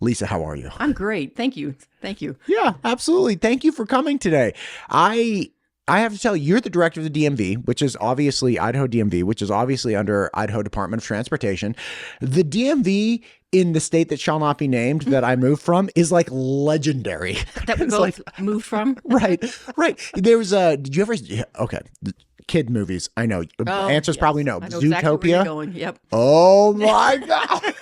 Lisa, how are you? I'm great. Thank you. Thank you. Yeah, absolutely. Thank you for coming today. I have to tell you, you're the director of the DMV, which is obviously Idaho DMV, which is obviously under Idaho Department of Transportation. The DMV in the state that shall not be named that I moved from is like legendary. That we both moved from? Right. There was did you ever, okay, kid movies, I know. Answer's probably no. I know Zootopia. exactly where you're going. Yep. Oh my God.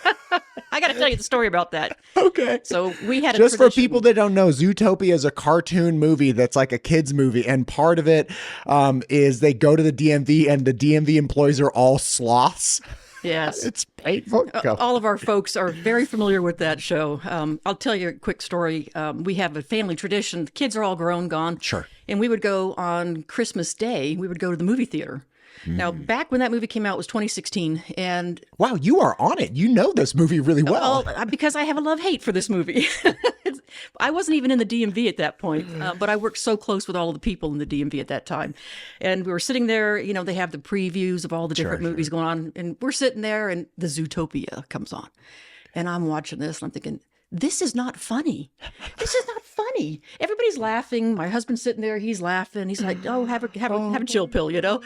I got to tell you the story about that. Okay. So we had just for people that don't know, Zootopia is a cartoon movie that's like a kid's movie, and part of it is they go to the DMV, and the DMV employees are all sloths. Yes. It's painful. All of our folks are very familiar with that show. I'll tell you a quick story. We have a family tradition. The kids are all grown, gone. Sure. And we would go on Christmas Day, we would go to the movie theater. Now, back when that movie came out was 2016, and wow, you are on it. You know this movie really well. Because I have a love-hate for this movie. I wasn't even in the DMV at that point, but I worked so close with all of the people in the DMV at that time. And we were sitting there, you know, they have the previews of all the different movies going on, and we're sitting there, and the Zootopia comes on. And I'm watching this, and I'm thinking, this is not funny. This is not funny. Everybody's laughing. My husband's sitting there. He's laughing. He's like, oh, have a chill pill, you know?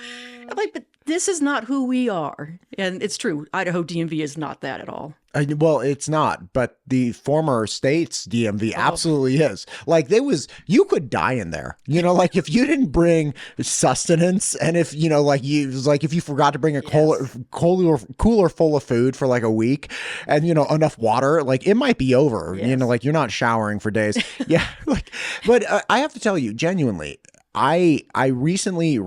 I'm like, but this is not who we are. And it's true. Idaho DMV is not that at all. Well, it's not, but the former state's DMV absolutely is. Like you could die in there, you know, like if you didn't bring sustenance, and if, you know, like if you forgot to bring a cooler full of food for like a week, and, you know, enough water, like it might be over, you know, like you're not showering for days. Yeah. But I have to tell you, genuinely, I recently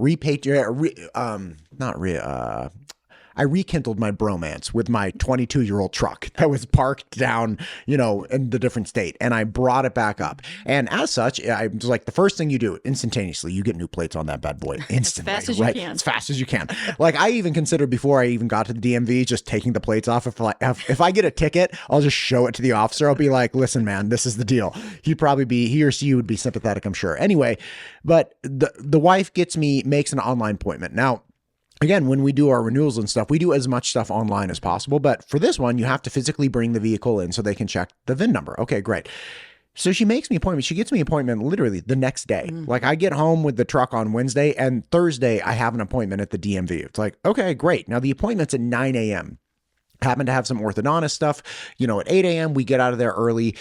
I rekindled my bromance with my 22-year-old truck that was parked down, you know, in the different state. And I brought it back up. And as such, I was like, the first thing you do instantaneously, you get new plates on that bad boy instantly. As fast as you can. As fast as you can. Like I even considered before I even got to the DMV, just taking the plates off. If I get a ticket, I'll just show it to the officer. I'll be like, listen, man, this is the deal. He or she would be sympathetic, I'm sure. Anyway, but the wife makes an online appointment. Now, again, when we do our renewals and stuff, we do as much stuff online as possible. But for this one, you have to physically bring the vehicle in so they can check the VIN number. Okay, great. So she makes me an appointment. She gets me an appointment literally the next day. Like I get home with the truck on Wednesday, and Thursday I have an appointment at the DMV. It's like, okay, great. Now the appointment's at 9 a.m. Happen to have some orthodontist stuff, you know, at 8 a.m. We get out of there early.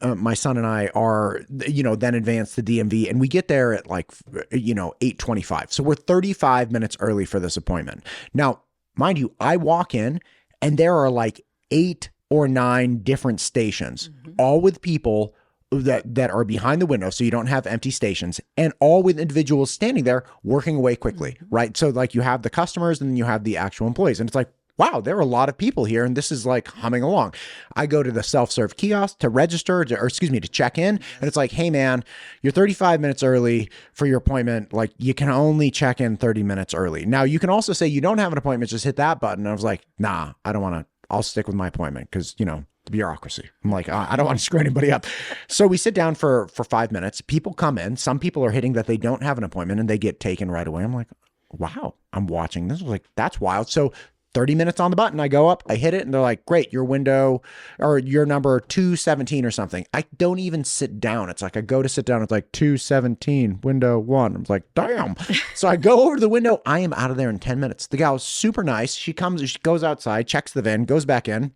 My son and I are, you know, then advance to DMV, and we get there at like, you know, 8:25. So we're 35 minutes early for this appointment. Now, mind you, I walk in and there are like 8 or 9 different stations, all with people that are behind the window, so you don't have empty stations, and all with individuals standing there working away quickly, right? So like you have the customers and then you have the actual employees, and it's like, wow, there are a lot of people here, and this is like humming along. I go to the self-serve kiosk to register, to check in, and it's like, hey man, you're 35 minutes early for your appointment. Like you can only check in 30 minutes early. Now you can also say you don't have an appointment, just hit that button. And I was like, nah, I don't want to, I'll stick with my appointment because, you know, the bureaucracy. I'm like, I don't want to screw anybody up. So we sit down for 5 minutes. People come in. Some people are hitting that they don't have an appointment and they get taken right away. I'm like, wow, I'm watching this. I was like, that's wild. So 30 minutes on the button, I go up, I hit it, and they're like, great, your window or your number 217 or something. I don't even sit down. It's like I go to sit down, it's like 217, window 1. I'm like, damn. So I go over to the window. I am out of there in 10 minutes. The gal is super nice. She goes outside, checks the VIN, goes back in.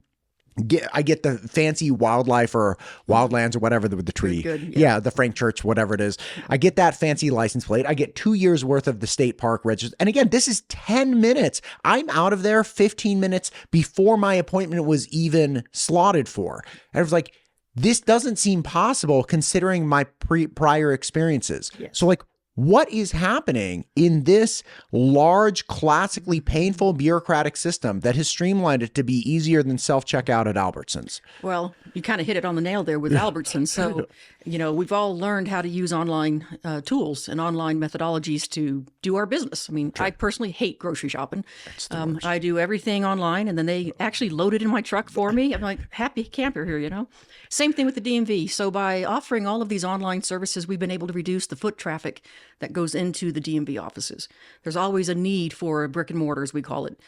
I get the fancy wildlife or wildlands or whatever with the tree. Good, yeah, the Frank Church, whatever it is. I get that fancy license plate. I get 2 years worth of the state park register. And again, this is 10 minutes. I'm out of there 15 minutes before my appointment was even slotted for. And I was like, this doesn't seem possible considering my prior experiences. Yes. So like, what is happening in this large, classically painful bureaucratic system that has streamlined it to be easier than self-checkout at Albertsons? Well, you kind of hit it on the nail there with Albertsons. So, you know, we've all learned how to use online tools and online methodologies to do our business. I mean, I personally hate grocery shopping. I do everything online, and then they actually load it in my truck for me. I'm like, happy camper here, you know? Same thing with the DMV. So by offering all of these online services, we've been able to reduce the foot traffic that goes into the DMV offices. There's always a need for a brick and mortar, as we call it.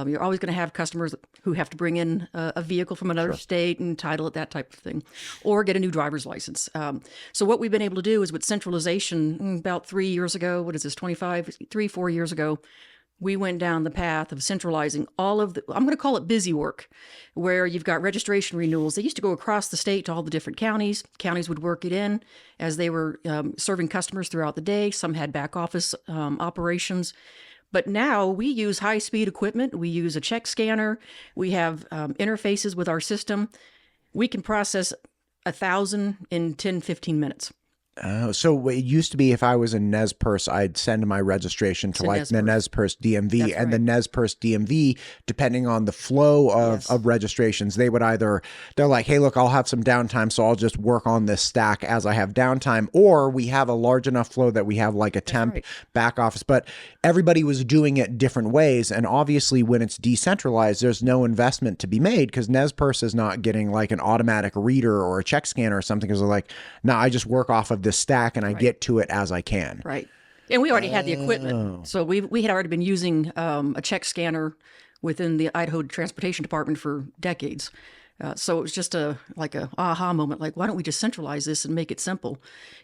You're always going to have customers who have to bring in a vehicle from another state and title it, that type of thing, or get a new driver's license. So what we've been able to do is with centralization about 3 years ago, 4 years ago, we went down the path of centralizing all of the, I'm going to call it busy work, where you've got registration renewals. They used to go across the state to all the different counties. Counties would work it in as they were serving customers throughout the day. Some had back office operations. But now we use high-speed equipment. We use a check scanner. We have interfaces with our system. We can process 1,000 in 10, 15 minutes. So it used to be if I was in Nez Perce, I'd send my registration to like the Nez Perce DMV, and the Nez Perce DMV, depending on the flow of registrations, they're like, hey, look, I'll have some downtime, so I'll just work on this stack as I have downtime, or we have a large enough flow that we have like a temp back office. But everybody was doing it different ways, and obviously when it's decentralized, there's no investment to be made because Nez Perce is not getting like an automatic reader or a check scanner or something, because they're like, no, I just work off of this stack and I get to it as I can. Right. And we already had the equipment. So we had already been using a check scanner within the Idaho Transportation Department for decades. So it was just like a aha moment, like, why don't we just centralize this and make it simple?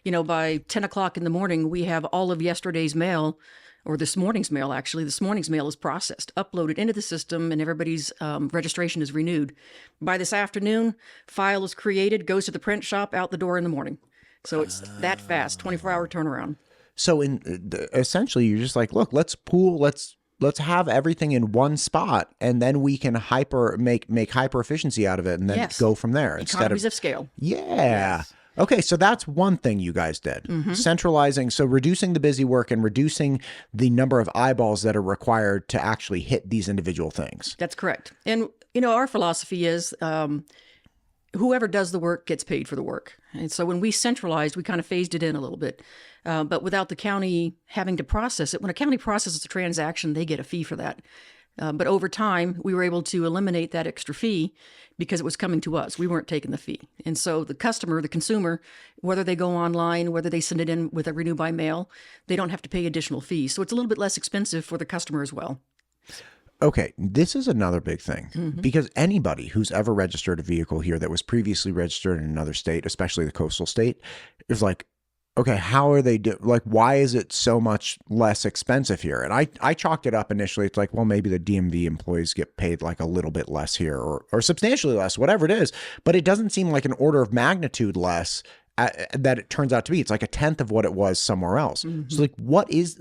You know, by 10 o'clock in the morning, we have all of yesterday's mail, or this morning's mail, actually. This morning's mail is processed, uploaded into the system, and everybody's registration is renewed. By this afternoon, file is created, goes to the print shop, out the door in the morning. So it's that fast, 24-hour turnaround. So essentially, you're just like, look, let's have everything in one spot, and then we can make hyper efficiency out of it, and then go from there. Economies of scale. Yeah. Yes. Okay, so that's one thing you guys did. Centralizing, so reducing the busy work and reducing the number of eyeballs that are required to actually hit these individual things. That's correct. And, you know, our philosophy is whoever does the work gets paid for the work. And so when we centralized, we kind of phased it in a little bit. But without the county having to process it, when a county processes a transaction, they get a fee for that. But over time, we were able to eliminate that extra fee because it was coming to us. We weren't taking the fee. And so the customer, the consumer, whether they go online, whether they send it in with a renew by mail, they don't have to pay additional fees. So it's a little bit less expensive for the customer as well. Okay, this is another big thing because anybody who's ever registered a vehicle here that was previously registered in another state, especially the coastal state, is like, okay, how are they like, why is it so much less expensive here? And I chalked it up initially. It's like, well, maybe the DMV employees get paid like a little bit less here or substantially less, whatever it is. But it doesn't seem like an order of magnitude less that it turns out to be. It's like 1/10 of what it was somewhere else. So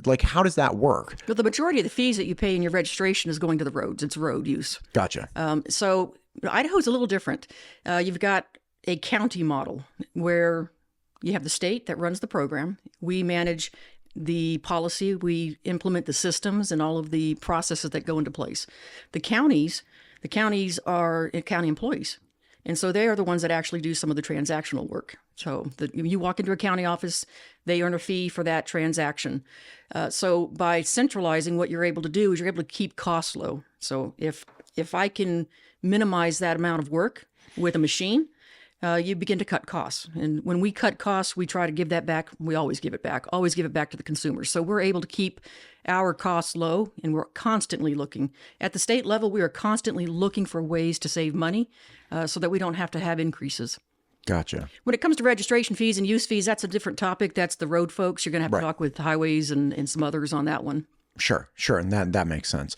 like, how does that work? Well, the majority of the fees that you pay in your registration is going to the roads. It's road use. Gotcha. So Idaho's a little different. You've got a county model where you have the state that runs the program. We manage the policy. We implement the systems and all of the processes that go into place. The counties are county employees. And so they are the ones that actually do some of the transactional work. So you walk into a county office, they earn a fee for that transaction. So by centralizing, what you're able to do is you're able to keep costs low. So if I can minimize that amount of work with a machine, you begin to cut costs. And when we cut costs, we try to give that back. We always give it back to the consumer. So we're able to keep our costs low, and we're constantly looking. At the state level, we are constantly looking for ways to save money so that we don't have to have increases. Gotcha. When it comes to registration fees and use fees, that's a different topic. That's the road folks. You're going to have to talk with highways and some others on that one. Sure. And that makes sense.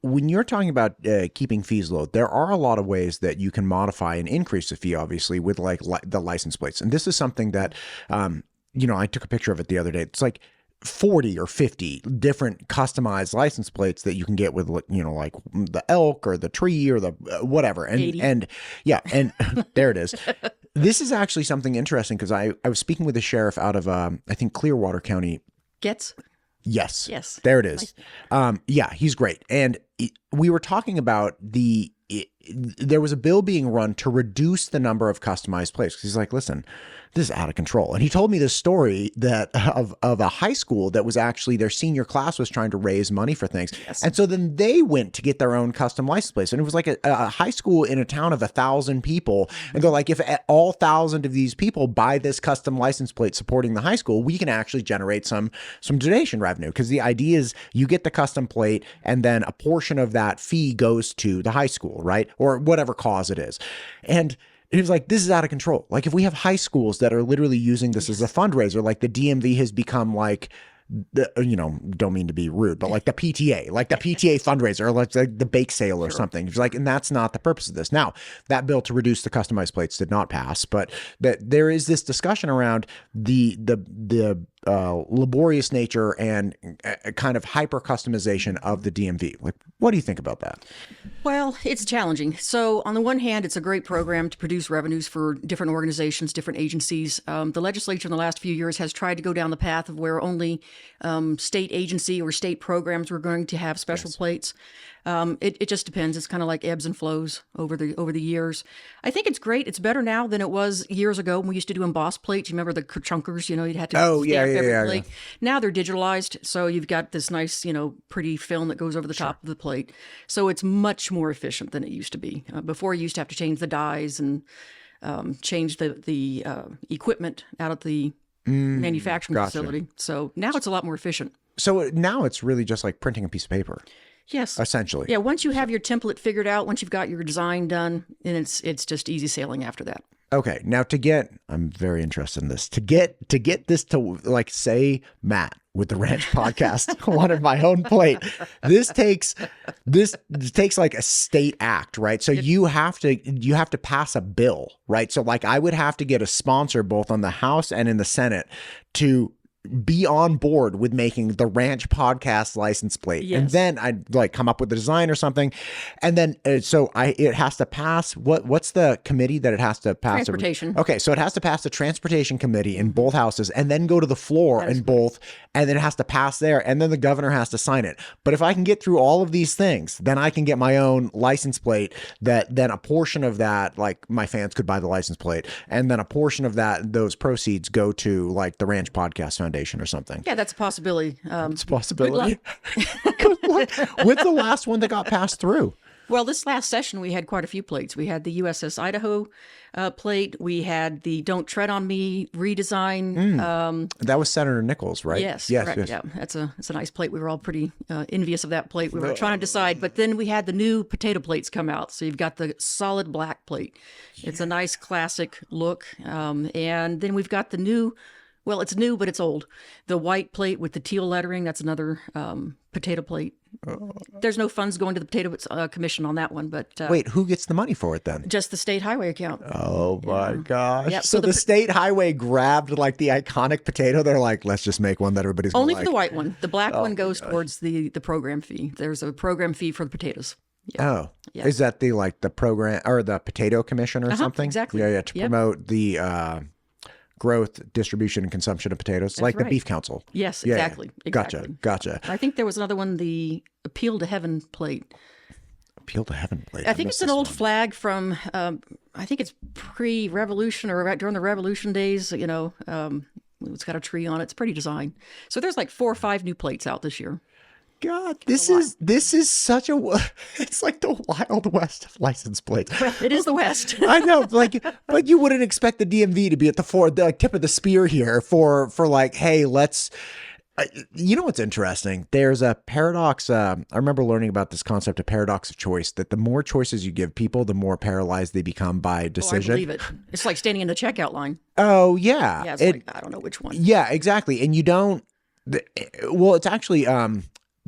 When you're talking about keeping fees low, there are a lot of ways that you can modify and increase the fee, obviously, with like the license plates. And this is something that, I took a picture of it the other day. It's like 40 or 50 different customized license plates that you can get with, like the elk or the tree or the whatever. And there it is. This is actually something interesting because I was speaking with a sheriff out of, I think, Clearwater County. Yes. There it is. Yeah, he's great. And we were talking about there was a bill being run to reduce the number of customized plates. He's like, listen, this is out of control. And he told me this story that of a high school that was actually their senior class was trying to raise money for things. Yes. And so then they went to get their own custom license plates. And it was like a high school in a town of 1,000 people. And they're like, if all 1,000 of these people buy this custom license plate supporting the high school, we can actually generate some donation revenue. Because the idea is you get the custom plate and then a portion of that fee goes to the high school, right? Or whatever cause it is. And he was like, this is out of control. Like if we have high schools that are literally using this as a fundraiser, like the DMV has become like, don't mean to be rude, but like the PTA fundraiser, or like the bake sale or something. It's like, and that's not the purpose of this. Now, that bill to reduce the customized plates did not pass, but that there is this discussion around the laborious nature and kind of hyper customization of the DMV. Like, what do you think about that? Well, it's challenging. So on the one hand, it's a great program to produce revenues for different organizations, different agencies. The legislature in the last few years has tried to go down the path of where only state agency or state programs were going to have special plates. It just depends. It's kind of like ebbs and flows over the years. I think it's great. It's better now than it was years ago when we used to do embossed plates. You remember the chunkers? You'd have to stamp every plate. Now they're digitalized, so you've got this nice, pretty film that goes over the top of the plate. So it's much more efficient than it used to be. Before, you used to have to change the dies and change the equipment out at the manufacturing facility. So now it's a lot more efficient. So now it's really just like printing a piece of paper. Yes. Essentially. Yeah. Once you have your template figured out, once you've got your design done, then it's just easy sailing after that. Okay. Now I'm very interested in this. To get this to, like, say Matt with the Ranch podcast wanted my own plate. This takes like a state act, right? So you have to pass a bill, right? So like I would have to get a sponsor both on the House and in the Senate to be on board with making the Ranch podcast license plate. Yes. And then I'd like come up with the design or something. And then it has to pass what's the committee that it has to pass? Transportation. Okay. So it has to pass the transportation committee in both houses and then go to the floor in both, and then it has to pass there, and then the governor has to sign it. But if I can get through all of these things, then I can get my own license plate that then a portion of that, like my fans could buy the license plate, and then a portion of those proceeds go to like the Ranch Podcast Foundation or something. Yeah, that's a possibility. It's a possibility. Good luck. When's the last one that got passed through? Well, this last session, we had quite a few plates. We had the USS Idaho plate. We had the Don't Tread on Me redesign. That was Senator Nichols, right? Yes. Correct. Yeah, it's a nice plate. We were all pretty envious of that plate. We were trying to decide. But then we had the new potato plates come out. So you've got the solid black plate. It's a nice classic look. And then we've got the new... Well, it's new, but it's old. The white plate with the teal lettering, that's another potato plate. There's no funds going to the Potato Commission on that one. But wait, who gets the money for it then? Just the state highway account. Oh, my gosh. Yep. So the state highway grabbed like the iconic potato. They're like, let's just make one that everybody's going to like. Only for the white one. The black one goes towards the program fee. There's a program fee for the potatoes. Yeah. Oh, yeah. Is that the program or the Potato Commission or something? Exactly. Yeah, to promote the... growth, distribution, and consumption of potatoes, That's like right. the Beef Council. Yes, Yeah. exactly. Gotcha. I think there was another one, the Appeal to Heaven plate. Appeal to Heaven plate. I think it's an old flag from, I think it's pre-revolution or right during the Revolution days. It's got a tree on it. It's pretty design. So there's like 4 or 5 new plates out this year. God, this is such it's like the Wild West of license plates. Well, it is the West. I know, but you wouldn't expect the DMV to be at the tip of the spear here for like, hey, let's. You know what's interesting? There's a paradox. I remember learning about this concept of paradox of choice. That the more choices you give people, the more paralyzed they become by decision. I believe it. It's like standing in the checkout line. Oh yeah. Yeah, it's like I don't know which one. Yeah, exactly. And you don't. Well, it's actually.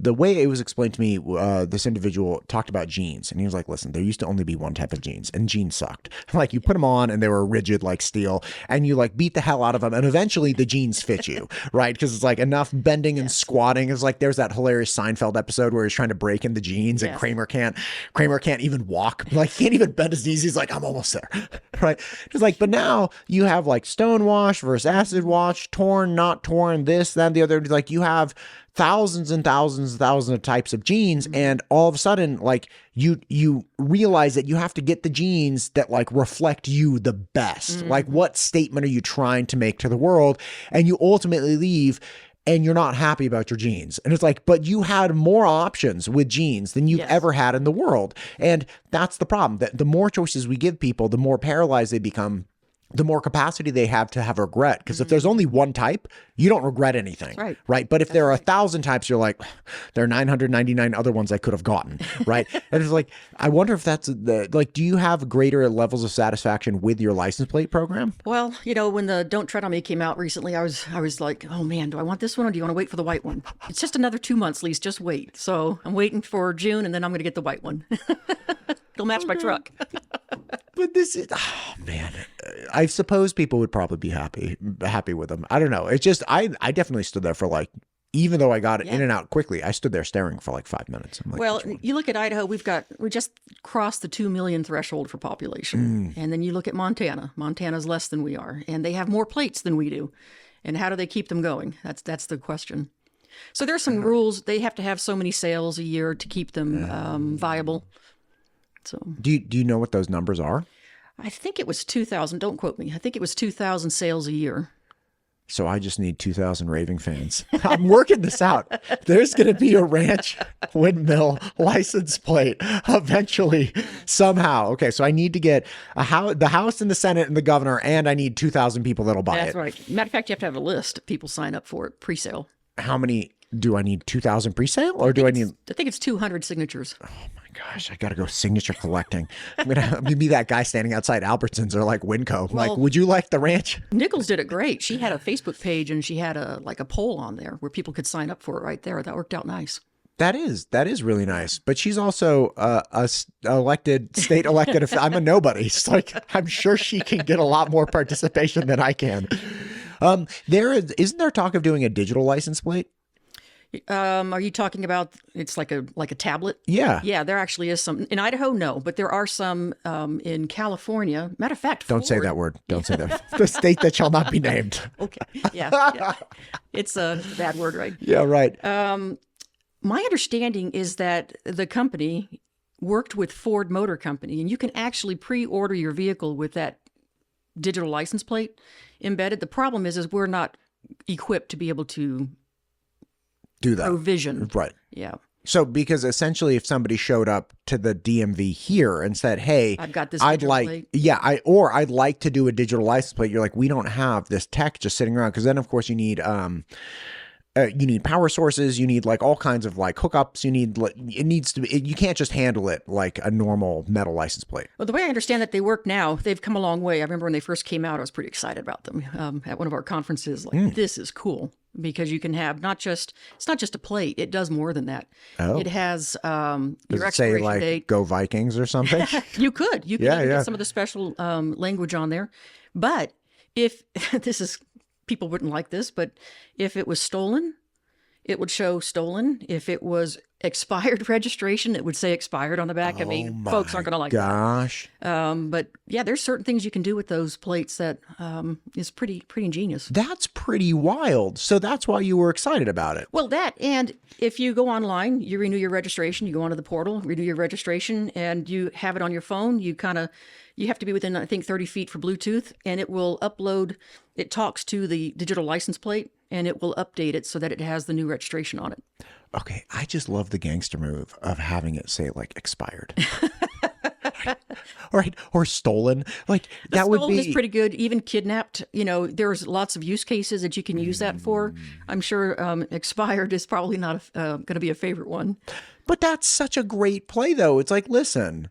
The way it was explained to me, this individual talked about jeans, and he was like, listen, there used to only be one type of jeans, and jeans sucked. Like, you put them on, and they were rigid like steel, and you, like, beat the hell out of them, and eventually the jeans fit you, right? Because it's, like, enough bending and squatting. It's like, there's that hilarious Seinfeld episode where he's trying to break in the jeans, and Kramer can't even walk. Like, he can't even bend his knees. He's like, I'm almost there, right? It's like, but now you have, like, stone wash versus acid wash, torn, not torn, this, that, the other. Like, you have thousands and thousands and thousands of types of genes, and all of a sudden, like you realize that you have to get the genes that like reflect you the best. Like, what statement are you trying to make to the world? And you ultimately leave and you're not happy about your genes. And it's like, but you had more options with genes than you've ever had in the world. And that's the problem. That the more choices we give people, the more paralyzed they become, the more capacity they have to have regret. Because if there's only one type, you don't regret anything. Right. But if there are 1,000 types, you're like, there are 999 other ones I could have gotten. Right. And it's like, I wonder if that's like, do you have greater levels of satisfaction with your license plate program? Well, you know, when the Don't Tread on Me came out recently, I was like, oh man, do I want this one or do you want to wait for the white one? It's just another 2 months, Lise, just wait. So I'm waiting for June and then I'm going to get the white one. It'll match my truck. But this is, oh man, I suppose people would probably be happy with them. I don't know. It's just, I definitely stood there for like, even though I got it in and out quickly, I stood there staring for like 5 minutes. I'm like, well, you look at Idaho, we just crossed the 2 million threshold for population. And then you look at Montana. Montana's less than we are, and they have more plates than we do. And how do they keep them going? That's the question. So there's some rules. They have to have so many sales a year to keep them viable. So do you know what those numbers are? I think it was 2,000. Don't quote me. I think it was 2,000 sales a year. So I just need 2,000 raving fans. I'm working this out. There's going to be a ranch windmill license plate eventually, somehow. Okay, so I need to get the House and the Senate and the governor, and I need 2,000 people that'll buy it. That's right. Matter of fact, you have to have a list of people sign up for it, pre-sale. How many do I need? 2,000 pre-sale, or do I need? I think it's 200 signatures. Oh my gosh, I got to go signature collecting. I'm gonna be that guy standing outside Albertsons or like Winco. Well, like, would you like the ranch? Nichols did it great. She had a Facebook page and she had a poll on there where people could sign up for it right there. That worked out nice. That is really nice. But she's also a state elected. I'm a nobody. It's like, I'm sure she can get a lot more participation than I can. Isn't there talk of doing a digital license plate? Are you talking about it's like a tablet? Yeah. Yeah, there actually is some. In Idaho, no, but there are some in California. Matter of fact, don't say that word. Don't say that. The state that shall not be named. Okay. Yeah. It's a bad word, right? Yeah, right. My understanding is that the company worked with Ford Motor Company, and you can actually pre-order your vehicle with that digital license plate embedded. The problem is we're not equipped to be able to do that. Provision. Right. Yeah. So, because essentially if somebody showed up to the DMV here and said, hey, I've got this I'd plate. I'd like to do a digital license plate. You're like, we don't have this tech just sitting around. Cause then of course you need power sources. You need like all kinds of like hookups. You can't just handle it like a normal metal license plate. Well, the way I understand that they work now, they've come a long way. I remember when they first came out, I was pretty excited about them at one of our conferences. Like, this is cool because you can have it's not just a plate. It does more than that. Oh. It has Does your it say expiration like date. Go Vikings or something? You could even get some of the special language on there. But if people wouldn't like this, but if it was stolen, it would show stolen. If it was expired registration, it would say expired on the back. I mean, folks aren't going to like that. But yeah, there's certain things you can do with those plates that is pretty ingenious. That's pretty wild. So that's why you were excited about it. Well, that, and if you go online, you renew your registration, you go onto the portal, renew your registration, and you have it on your phone. You have to be within, I think, 30 feet for Bluetooth, and it will upload. It talks to the digital license plate, and it will update it so that it has the new registration on it. Okay, I just love the gangster move of having it say like expired. Right, or stolen. Like that would be stolen is pretty good. Even kidnapped, there's lots of use cases that you can use that for. I'm sure expired is probably not going to be a favorite one. But that's such a great play, though. It's like, listen.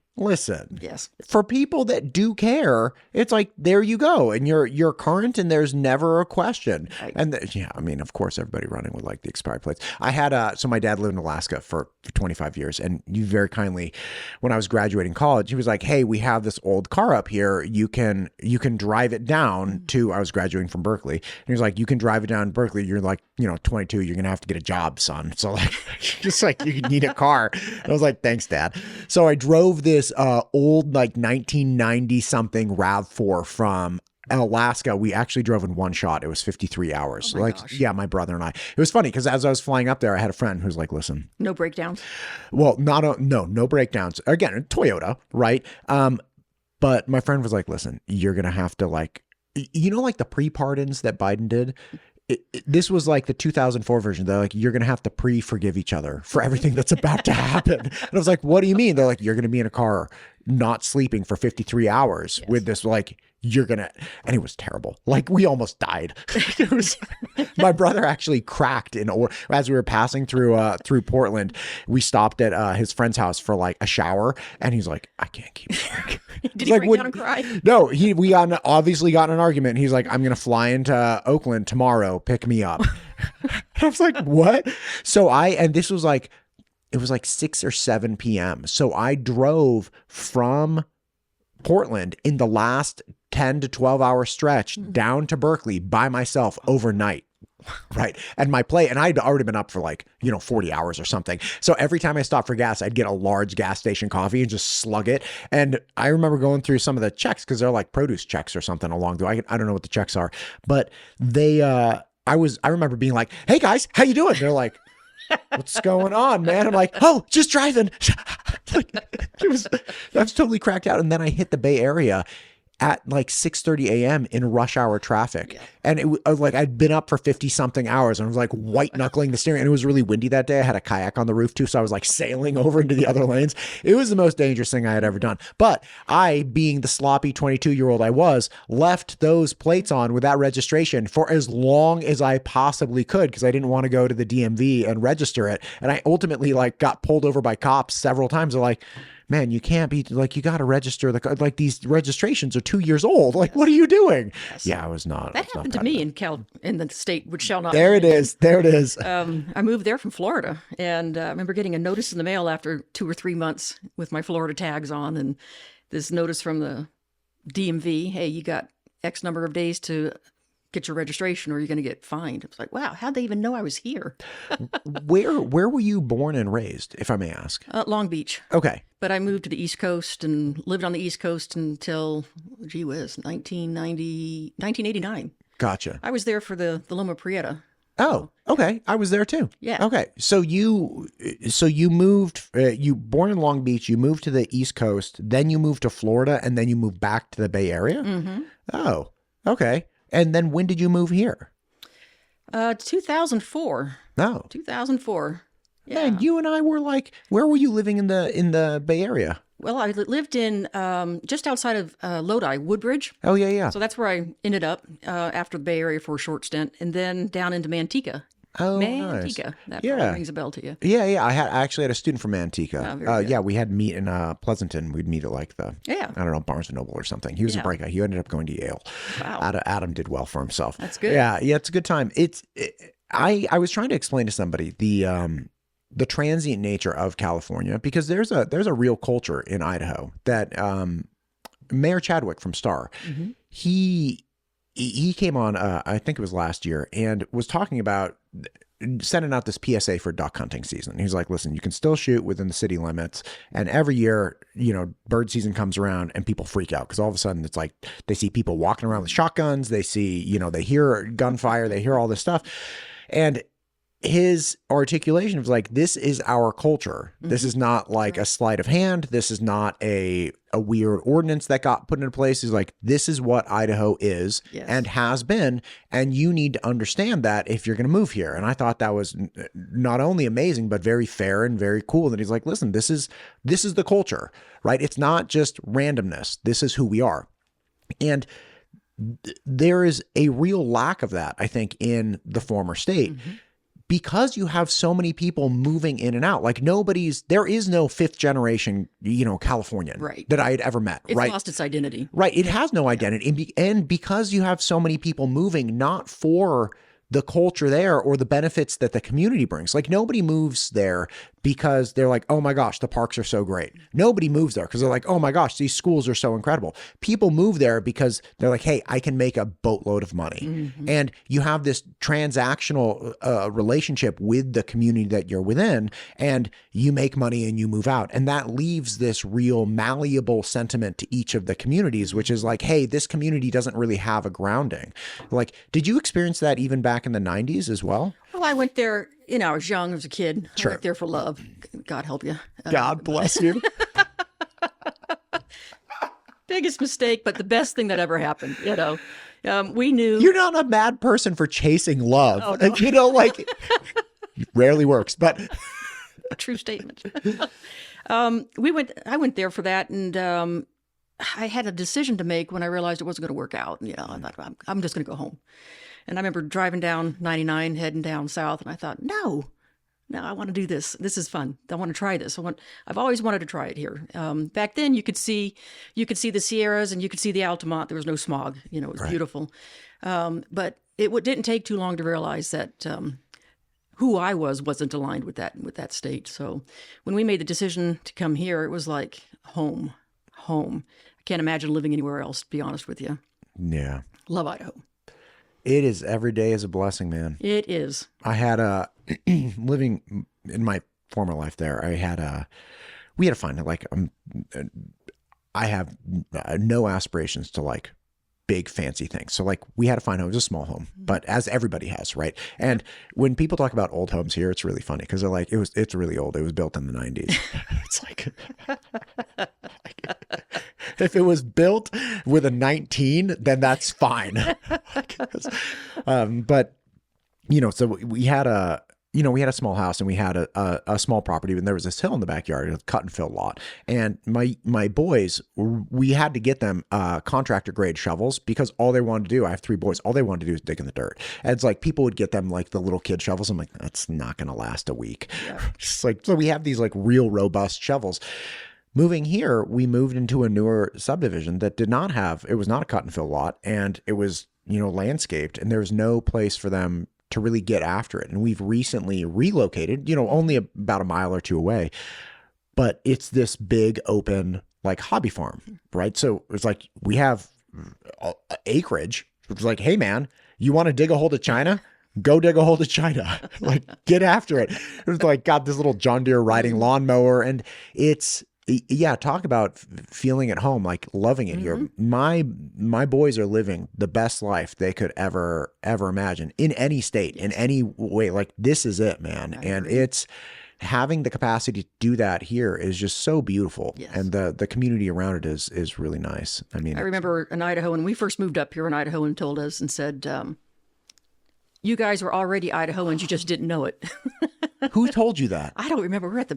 Yes. For people that do care, it's like, there you go. And you're current and there's never a question. Right. And I mean, of course, everybody running with like the expired plates. I had, so my dad lived in Alaska for 25 years. And you very kindly, when I was graduating college, he was like, hey, we have this old car up here. You can drive it down to, I was graduating from Berkeley. And he was like, you can drive it down to Berkeley. You're like, 22, you're going to have to get a job, son. So like, just like you need a car. And I was like, thanks, Dad. So I drove this old like 1990 something RAV4 from Alaska, we actually drove in one shot. It was 53 hours. Oh my gosh. Yeah, my brother and I. It was funny because as I was flying up there, I had a friend who was like, listen. No breakdowns? Well, no breakdowns. Again, Toyota, right? But my friend was like, listen, you're going to have to like the pre-pardons that Biden did? This was like the 2004 version. They're like, you're going to have to pre-forgive each other for everything that's about to happen. And I was like, what do you mean? They're like, you're going to be in a car not sleeping for 53 hours with this, like, and it was terrible. Like, we almost died. My brother actually cracked as we were passing through Portland. We stopped at his friend's house for like a shower, and he's like, I can't keep going. Did he break down and cry? No, we obviously got in an argument. He's like, I'm going to fly into Oakland tomorrow. Pick me up. I was like, what? And this was like, it was like 6 or 7 p.m. So I drove from Portland in the last 10 to 12 hour stretch down to Berkeley by myself overnight. Right. And I'd already been up for 40 hours or something. So every time I stopped for gas, I'd get a large gas station coffee and just slug it. And I remember going through some of the checks because they're like produce checks or something along the way. I don't know what the checks are, but I remember being like, hey guys, how you doing? They're like, what's going on, man? I'm like, oh, just driving. I was totally cracked out. And then I hit the Bay Area at like 6:30 a.m. in rush hour traffic. Yeah. And it was like, I'd been up for 50 something hours and I was like white knuckling the steering, and it was really windy that day. I had a kayak on the roof too. So I was like sailing over into the other lanes. It was the most dangerous thing I had ever done. But I, being the sloppy 22-year-old I was, left those plates on with that registration for as long as I possibly could, because I didn't want to go to the DMV and register it. And I ultimately got pulled over by cops several times. They're like, man, you can't be you got to register these registrations are 2 years old. Like, what are you doing? Yes. Yeah, I was not. That happened to me in the state which shall not. There it is. There it is. I moved there from Florida, and I remember getting a notice in the mail after 2 or 3 months with my Florida tags on, and this notice from the DMV, hey, you got X number of days to get your registration or you're going to get fined. It was like, wow, how'd they even know I was here? Where were you born and raised, if I may ask? Long Beach. Okay. But I moved to the East Coast and lived on the East Coast until, 1989. Gotcha. I was there for the Loma Prieta. Oh, okay. I was there too. Yeah. Okay. So you moved, you born in Long Beach, you moved to the East Coast, then you moved to Florida, and then you moved back to the Bay Area? Mm-hmm. Oh, okay. And then when did you move here? 2004. Oh. 2004. Yeah. Man, you and I were like, where were you living in the Bay Area? Well, I lived in just outside of Lodi, Woodbridge. Oh, yeah, yeah. So that's where I ended up after the Bay Area for a short stint, and then down into Manteca. Oh, Manteca. Nice. That probably rings a bell to you. Yeah, yeah. I actually had a student from Manteca. Oh, yeah, we had meet in Pleasanton. We'd meet at I don't know, Barnes & Noble or something. He was a break guy. He ended up going to Yale. Wow. Adam did well for himself. That's good. Yeah, it's a good time. I was trying to explain to somebody the transient nature of California, because there's a real culture in Idaho that Mayor Chadwick from Star, mm-hmm. he came on, I think it was last year, and was talking about sending out this PSA for duck hunting season. He's like, listen, you can still shoot within the city limits. And every year, bird season comes around and people freak out because all of a sudden it's like they see people walking around with shotguns. They see, they hear gunfire, they hear all this stuff. And his articulation was like, this is our culture. Mm-hmm. This is not like a sleight of hand. This is not a weird ordinance that got put into place. He's like, this is what Idaho is and has been. And you need to understand that if you're going to move here. And I thought that was not only amazing, but very fair and very cool. That he's like, listen, this is the culture, right? It's not just randomness. This is who we are. And there is a real lack of that, I think, in the former state. Mm-hmm. Because you have so many people moving in and out, there is no fifth generation, Californian that I had ever met. It's lost its identity. Right. It has no identity. And because you have so many people moving, not for the culture there or the benefits that the community brings, like nobody moves there because they're like, oh my gosh, the parks are so great. Nobody moves there because they're like, oh my gosh, these schools are so incredible. People move there because they're like, hey, I can make a boatload of money. And you have this transactional relationship with the community that you're within, and you make money and you move out. And that leaves this real malleable sentiment to each of the communities, which is like, hey, this community doesn't really have a grounding. Like, did you experience that even back in the 90s as well? Well, I went there, I was young, I was a kid. Sure. I went there for love. God help you. God bless you. Biggest mistake, but the best thing that ever happened, we knew. You're not a mad person for chasing love. Oh, no. Like, it rarely works, but. A true statement. I went there for that, and I had a decision to make when I realized it wasn't going to work out. I thought, I'm just going to go home. And I remember driving down 99, heading down south, and I thought, no, I want to do this. This is fun. I want to try this. I've always wanted to try it here. Back then, you could see the Sierras and you could see the Altamont. There was no smog. It was beautiful. But it didn't take too long to realize that who I wasn't aligned with that state. So when we made the decision to come here, it was like home. I can't imagine living anywhere else, to be honest with you. Yeah. Love Idaho. It is, every day is a blessing, man. It is. I had living in my former life there, we had to find like, I have no aspirations to like big fancy things. So like we had to find home. It was a small home, but as everybody has, right? And when people talk about old homes here, it's really funny because they're like, it's really old. It was built in the 90s. It's like, if it was built with a 19, then that's fine. But so we had a small house and we had a small property, and there was this hill in the backyard, a cut and fill lot. And my boys, we had to get them contractor grade shovels because all they wanted to do, I have 3 boys, all they wanted to do is dig in the dirt. And it's like people would get them like the little kid shovels. I'm like, that's not going to last a week. Yeah. Just like, so we have these like real robust shovels. Moving here, we moved into a newer subdivision that did not have, it was not a cut and fill lot, and it was, landscaped, and there was no place for them to really get after it. And we've recently relocated, only about a mile or 2 away, but it's this big open like hobby farm, right? So it's like we have acreage. It's like, hey man, you want to dig a hole to China? Go dig a hole to China. Like, get after it. It's like got this little John Deere riding lawnmower, and it's, yeah, talk about feeling at home, like loving it here. My boys are living the best life they could ever imagine in any state, in any way. Like, this is it, man. And it's having the capacity to do that here is just so beautiful. Yes. And the community around it is really nice. I mean, I remember in Idaho, when we first moved up here in Idaho, and told us and said, you guys were already Idahoans, you just didn't know it. Who told you that? I don't remember. We were at the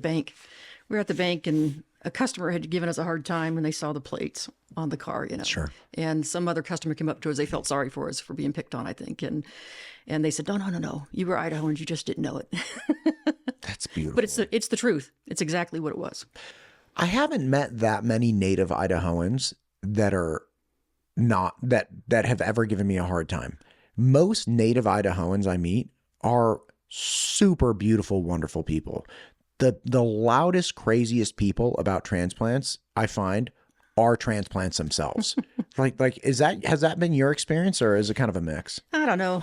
bank, and a customer had given us a hard time when they saw the plates on the car, Sure. And some other customer came up to us. They felt sorry for us for being picked on, I think. And they said, no. You were Idahoans. You just didn't know it. That's beautiful. But it's the truth. It's exactly what it was. I haven't met that many native Idahoans that are not, that have ever given me a hard time. Most native Idahoans I meet are super beautiful, wonderful people. The loudest, craziest people about transplants, I find, are transplants themselves. like has that been your experience, or is it kind of a mix? I don't know.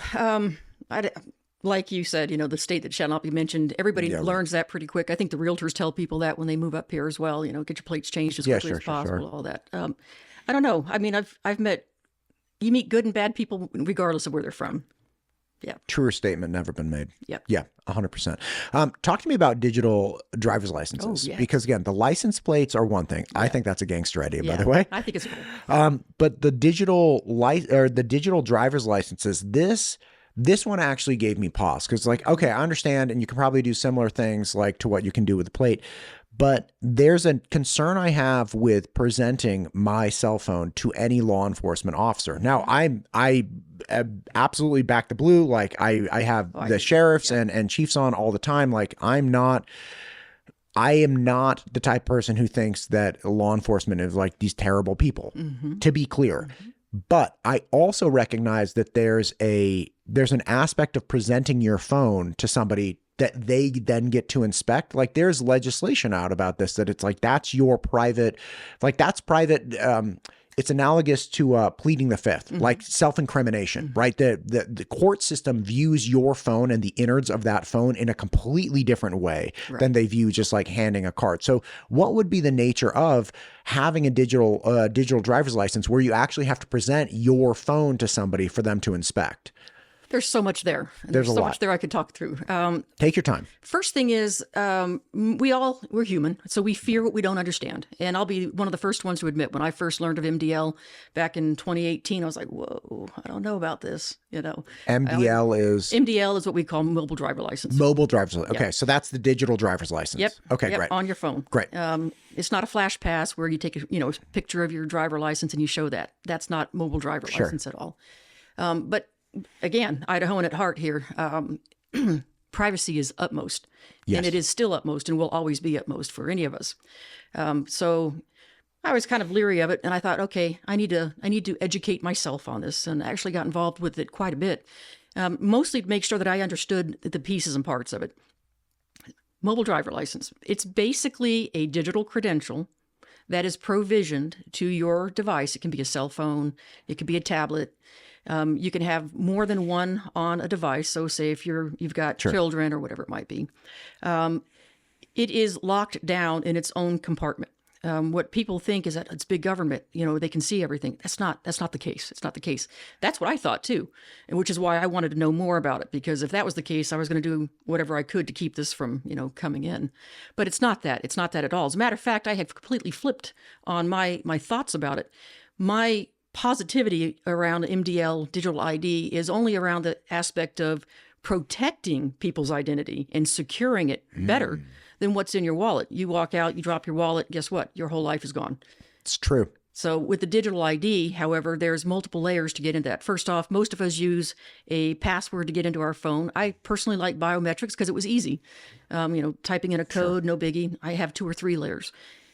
Like you said, the state that shall not be mentioned, everybody learns that pretty quick. I think the realtors tell people that when they move up here as well, get your plates changed as quickly as possible, all that. I don't know. I mean, you meet good and bad people regardless of where they're from. Yeah. Truer statement never been made. Yep. Yeah, 100%. Talk to me about digital driver's licenses. Oh, yeah. Because again, the license plates are one thing. Yeah. I think that's a gangster idea, by the way. I think it's cool. But the digital driver's licenses, this one actually gave me pause, because like, okay, I understand, and you can probably do similar things like to what you can do with the plate. But there's a concern I have with presenting my cell phone to any law enforcement officer. Now, I absolutely back the blue. Like I have the sheriffs and chiefs on all the time. Like I am not the type of person who thinks that law enforcement is like these terrible people. To be clear, But I also recognize that there's an aspect of presenting your phone to somebody that they then get to inspect. Like there's legislation out about this, that it's like, that's your private, like that's private. It's analogous to pleading the fifth, like self-incrimination, right? The court system views your phone and the innards of that phone in a completely different way than they view just like handing a card. So what would be the nature of having a digital driver's license where you actually have to present your phone to somebody for them to inspect? There's so much there. There's so a lot. much there I could talk through. Take your time. First thing is, we're human, so we fear what we don't understand. And I'll be one of the first ones to admit, when I first learned of MDL back in 2018, I was like, whoa, I don't know about this, you know. MDL is what we call mobile driver license. Mobile driver's license. Okay, so that's the digital driver's license. Yep. Okay, yep, great. on your phone. Great. It's not a flash pass where you take a picture of your driver license and you show that. That's not mobile driver license at all. But again, Idahoan at heart here, privacy is utmost. Yes. And it is still utmost and will always be utmost for any of us. So I was kind of leery of it, and I thought, okay, I need to educate myself on this, and I actually got involved with it quite a bit, mostly to make sure that I understood the pieces and parts of it. Mobile driver license. It's basically a digital credential that is provisioned to your device. It can be a cell phone. It could be a tablet. You can have more than one on a device. So say if you've got children or whatever it might be. It is locked down in its own compartment. What people think is that it's big government, they can see everything. That's not the case. It's not the case. That's what I thought too, and which is why I wanted to know more about it, because if that was the case, I was going to do whatever I could to keep this from, coming in. But it's not that. It's not that at all. As a matter of fact, I have completely flipped on my thoughts about it. My positivity around MDL digital ID is only around the aspect of protecting people's identity and securing it better than what's in your wallet. You walk out, you drop your wallet, guess what? Your whole life is gone. It's true. So with the digital ID, however, there's multiple layers to get into that. First off, most of us use a password to get into our phone. I personally like biometrics because it was easy. Typing in a code, no biggie. I have 2 or 3 layers.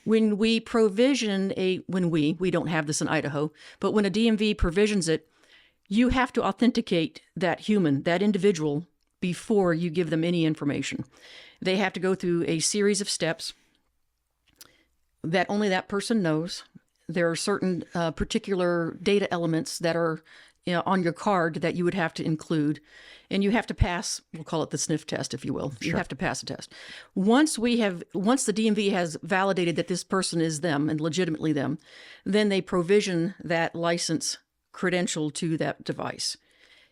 When we provision we don't have this in Idaho, but when a DMV provisions it, you have to authenticate that human, that individual, before you give them any information. They have to go through a series of steps that only that person knows. There are certain particular data elements that are on your card that you would have to include, and you have to pass, we'll call it the sniff test, if you will. Sure. You have to pass a test. Once the DMV has validated that this person is them and legitimately them, then they provision that license credential to that device.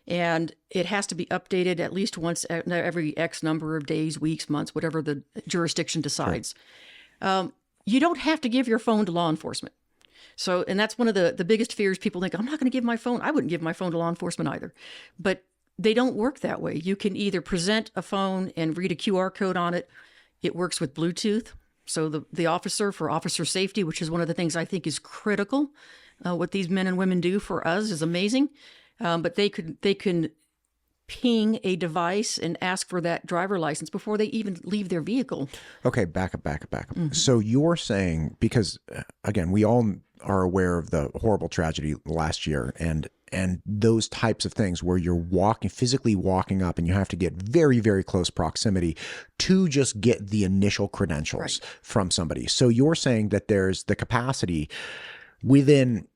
And it has to be updated at least once every X number of days, weeks, months, whatever the jurisdiction decides. Sure. You don't have to give your phone to law enforcement. So, and that's one of the biggest fears. People think, I'm not going to give my phone. I wouldn't give my phone to law enforcement either. But they don't work that way. You can either present a phone and read a QR code on it. It works with Bluetooth. So the officer, for officer safety, which is one of the things I think is critical, what these men and women do for us is amazing. But they can ping a device and ask for that driver license before they even leave their vehicle. Okay, back up. Mm-hmm. So you're saying, because again, we all are aware of the horrible tragedy last year and those types of things where you're physically walking up and you have to get very, very close proximity to just get the initial credentials from somebody. So you're saying that there's the capacity within,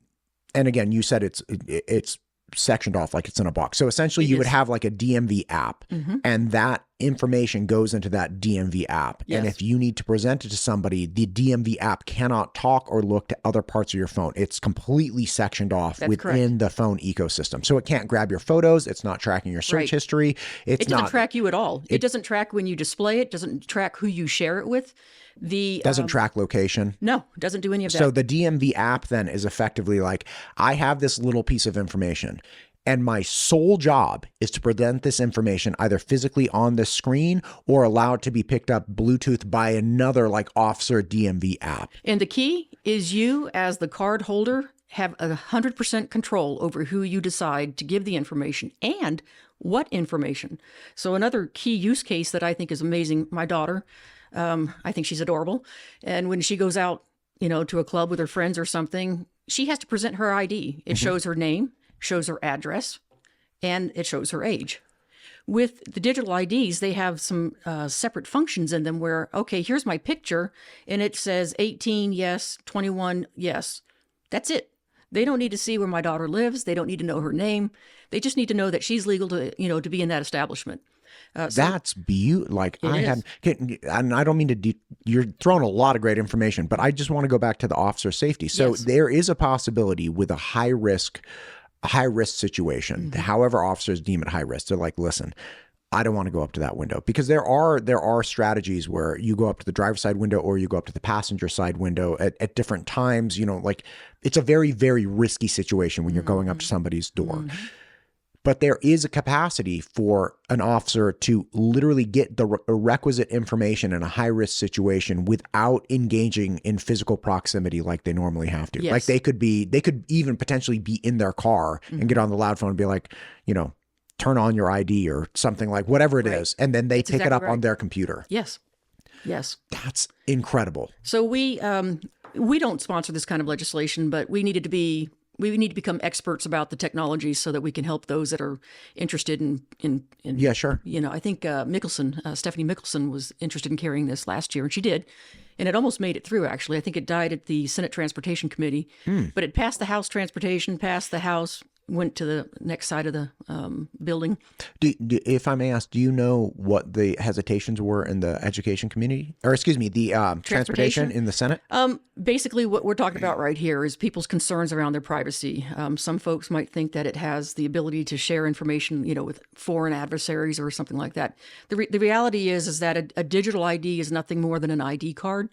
and again, you said it's sectioned off like it's in a box. So essentially you would have like a DMV app and that information goes into that DMV app. Yes. And if you need to present it to somebody, the DMV app cannot talk or look to other parts of your phone. It's completely sectioned off within the phone ecosystem. So it can't grab your photos. It's not tracking your search history. It doesn't track you at all. It doesn't track when you display it. Doesn't track who you share it with. Doesn't track location. No, it doesn't do any of that. So the DMV app then is effectively like, I have this little piece of information and my sole job is to present this information either physically on the screen or allowed to be picked up Bluetooth by another like officer DMV app. And the key is you as the card holder have 100% control over who you decide to give the information and what information. So another key use case that I think is amazing, my daughter, I think she's adorable. And when she goes out, to a club with her friends or something, she has to present her ID. It shows her name, shows her address, and it shows her age. With the digital IDs, they have some separate functions in them where, okay, here's my picture, and it says 18, yes, 21, yes. That's it. They don't need to see where my daughter lives. They don't need to know her name. They just need to know that she's legal to, to be in that establishment. That's beautiful. Like is. and I don't mean to, you're throwing a lot of great information, but I just want to go back to the officer safety. So Yes. there is a possibility with a high risk situation, however officers deem it high risk. They're like, listen, I don't want to go up to that window, because there are strategies where you go up to the driver's side window or you go up to the passenger side window at different times. Like it's a very, very risky situation when you're going up to somebody's door. But there is a capacity for an officer to literally get the requisite information in a high-risk situation without engaging in physical proximity like they normally have to. Yes. Like they could even potentially be in their car and get on the loud phone and be like, turn on your ID or something, like whatever it is. And then they pick it up on their computer. Yes. Yes. That's incredible. So we don't sponsor this kind of legislation, but we need to become experts about the technology so that we can help those that are interested in Yeah, sure. I think Stephanie Mickelson was interested in carrying this last year, and she did. And it almost made it through, actually. I think it died at the Senate Transportation Committee. But it passed the House Transportation, passed the House, went to the next side of the building. If I may ask, do you know what the hesitations were in the education community? Or excuse me, the transportation in the Senate? Basically, what we're talking about right here is people's concerns around their privacy. Some folks might think that it has the ability to share information, with foreign adversaries or something like that. The reality is that a digital ID is nothing more than an ID card.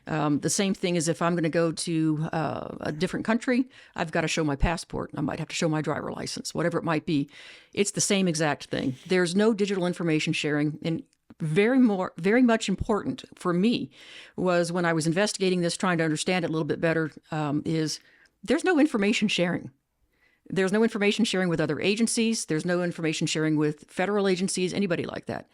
The same thing as if I'm going to go to a different country, I've got to show my passport. I might have to show my driver license, whatever it might be. It's the same exact thing. There's no digital information sharing. And very much important for me was when I was investigating this, trying to understand it a little bit better, is there's no information sharing. There's no information sharing with other agencies. There's no information sharing with federal agencies, anybody like that.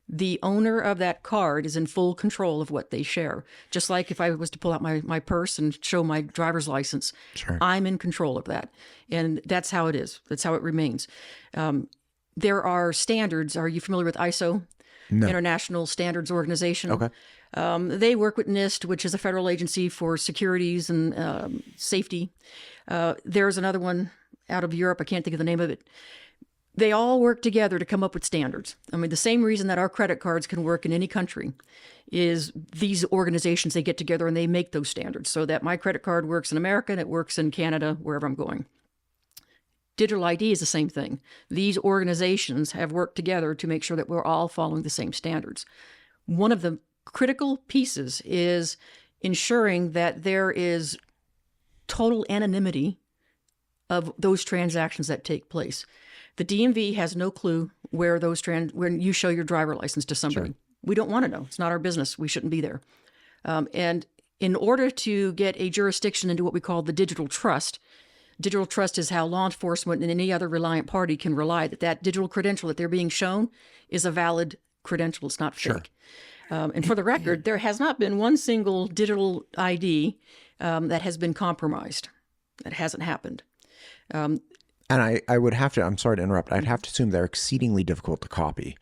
The owner of that card is in full control of what they share. Just like if I was to pull out my purse and show my driver's license, Sure. I'm in control of that. And that's how it is. That's how it remains. There are standards. Are you familiar with ISO? No. International Standards Organization. Okay. They work with NIST, which is a federal agency for securities and safety. There's another one out of Europe. I can't think of the name of it. They all work together to come up with standards. I mean, the same reason that our credit cards can work in any country is these organizations, they get together and they make those standards so that my credit card works in America and it works in Canada, wherever I'm going. Digital ID is the same thing. These organizations have worked together to make sure that we're all following the same standards. One of the critical pieces is ensuring that there is total anonymity of those transactions that take place. The DMV has no clue where when you show your driver license to somebody. Sure. We don't want to know. It's not our business. We shouldn't be there. And in order to get a jurisdiction into what we call the digital trust is how law enforcement and any other reliant party can rely that digital credential that they're being shown is a valid credential. It's not fake. Sure. And for the record, there has not been one single digital ID that has been compromised. That hasn't happened. And I would have to, I'm sorry to interrupt, I'd have to assume they're exceedingly difficult to copy,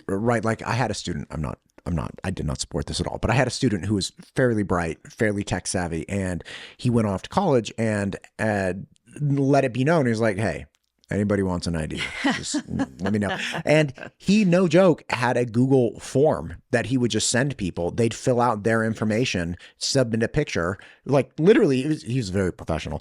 right? Like I had a student, I did not support this at all, but I had a student who was fairly bright, fairly tech savvy, and he went off to college and let it be known. He was like, hey, anybody wants an ID, just let me know. And he, no joke, had a Google form that he would just send people. They'd fill out their information, submit a picture, like literally, he was very professional.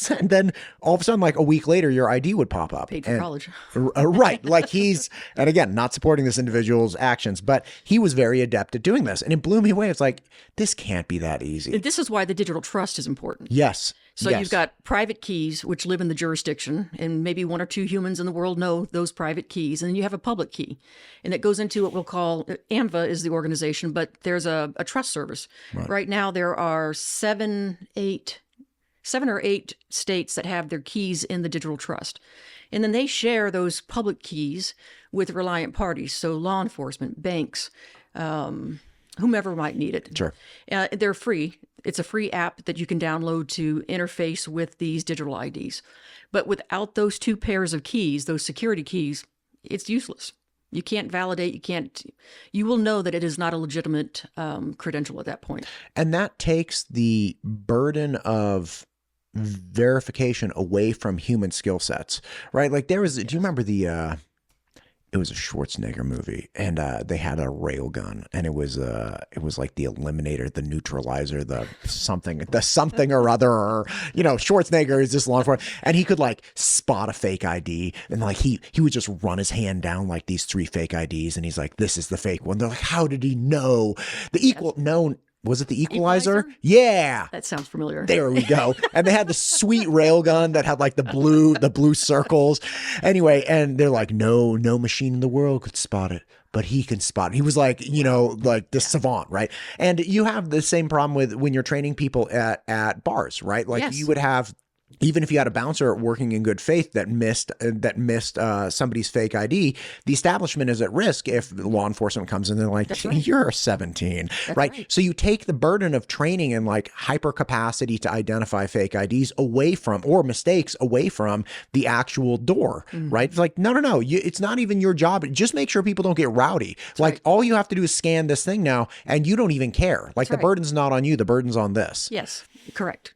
And then all of a sudden, like a week later, your ID would pop up. Paid for college. Right. Like and again, not supporting this individual's actions, but he was very adept at doing this. And it blew me away. It's like, this can't be that easy. This is why the digital trust is important. Yes. So you've got private keys, which live in the jurisdiction, and maybe one or two humans in the world know those private keys. And then you have a public key, and it goes into what we'll call, AMVA is the organization, but there's a trust service. Right now, there are seven or eight states that have their keys in the digital trust. And then they share those public keys with reliant parties. So law enforcement, banks, whomever might need it. Sure. They're free. It's a free app that you can download to interface with these digital IDs. But without those two pairs of keys, those security keys, it's useless. You can't validate. You will know that it is not a legitimate credential at that point. And that takes the burden of verification away from human skill sets, right? Like do you remember it was a Schwarzenegger movie, and they had a rail gun, and it was like the eliminator, the neutralizer, the something or other, or, Schwarzenegger is this law enforcement, and he could like spot a fake ID, and like he would just run his hand down like these 3 fake IDs, and he's like, this is the fake one. They're like, how did he know? Was it the Equalizer? Yeah. That sounds familiar. There we go. And they had the sweet railgun that had like the blue circles. Anyway, and they're like, no machine in the world could spot it, but he can spot it. He was like, like the savant, right? And you have the same problem with when you're training people at bars, right? Like you would have, even if you had a bouncer working in good faith that missed somebody's fake ID, the establishment is at risk if law enforcement comes in and they're like, you're 17, right? So you take the burden of training and like hyper capacity to identify fake IDs away from, or mistakes away from, the actual door, right? It's like, no. It's not even your job. Just make sure people don't get rowdy. All you have to do is scan this thing now, and you don't even care. Like the burden's not on you. The burden's on this. Yes, correct.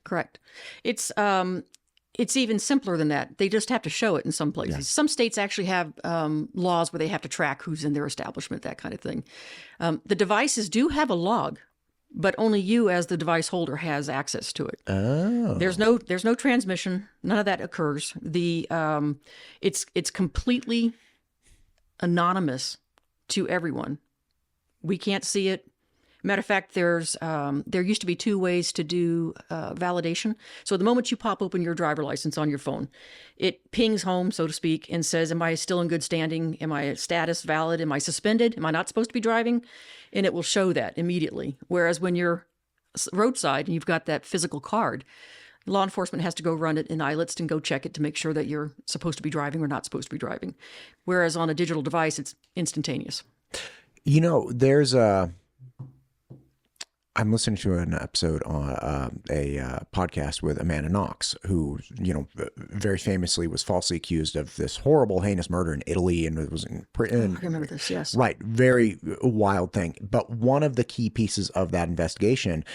It's even simpler than that. They just have to show it in some places. Yeah. Some states actually have laws where they have to track who's in their establishment, that kind of thing. The devices do have a log, but only you as the device holder has access to it. Oh. There's no transmission. None of that occurs. It's completely anonymous to everyone. We can't see it. Matter of fact, there used to be 2 ways to do validation. So the moment you pop open your driver license on your phone, it pings home, so to speak, and says, am I still in good standing? Am I status valid? Am I suspended? Am I not supposed to be driving? And it will show that immediately. Whereas when you're roadside and you've got that physical card, law enforcement has to go run it in iList and go check it to make sure that you're supposed to be driving or not supposed to be driving. Whereas on a digital device, it's instantaneous. I'm listening to an episode on a podcast with Amanda Knox, who, very famously was falsely accused of this horrible, heinous murder in Italy, and it was I remember this, yes. Right. Very wild thing. But one of the key pieces of that investigation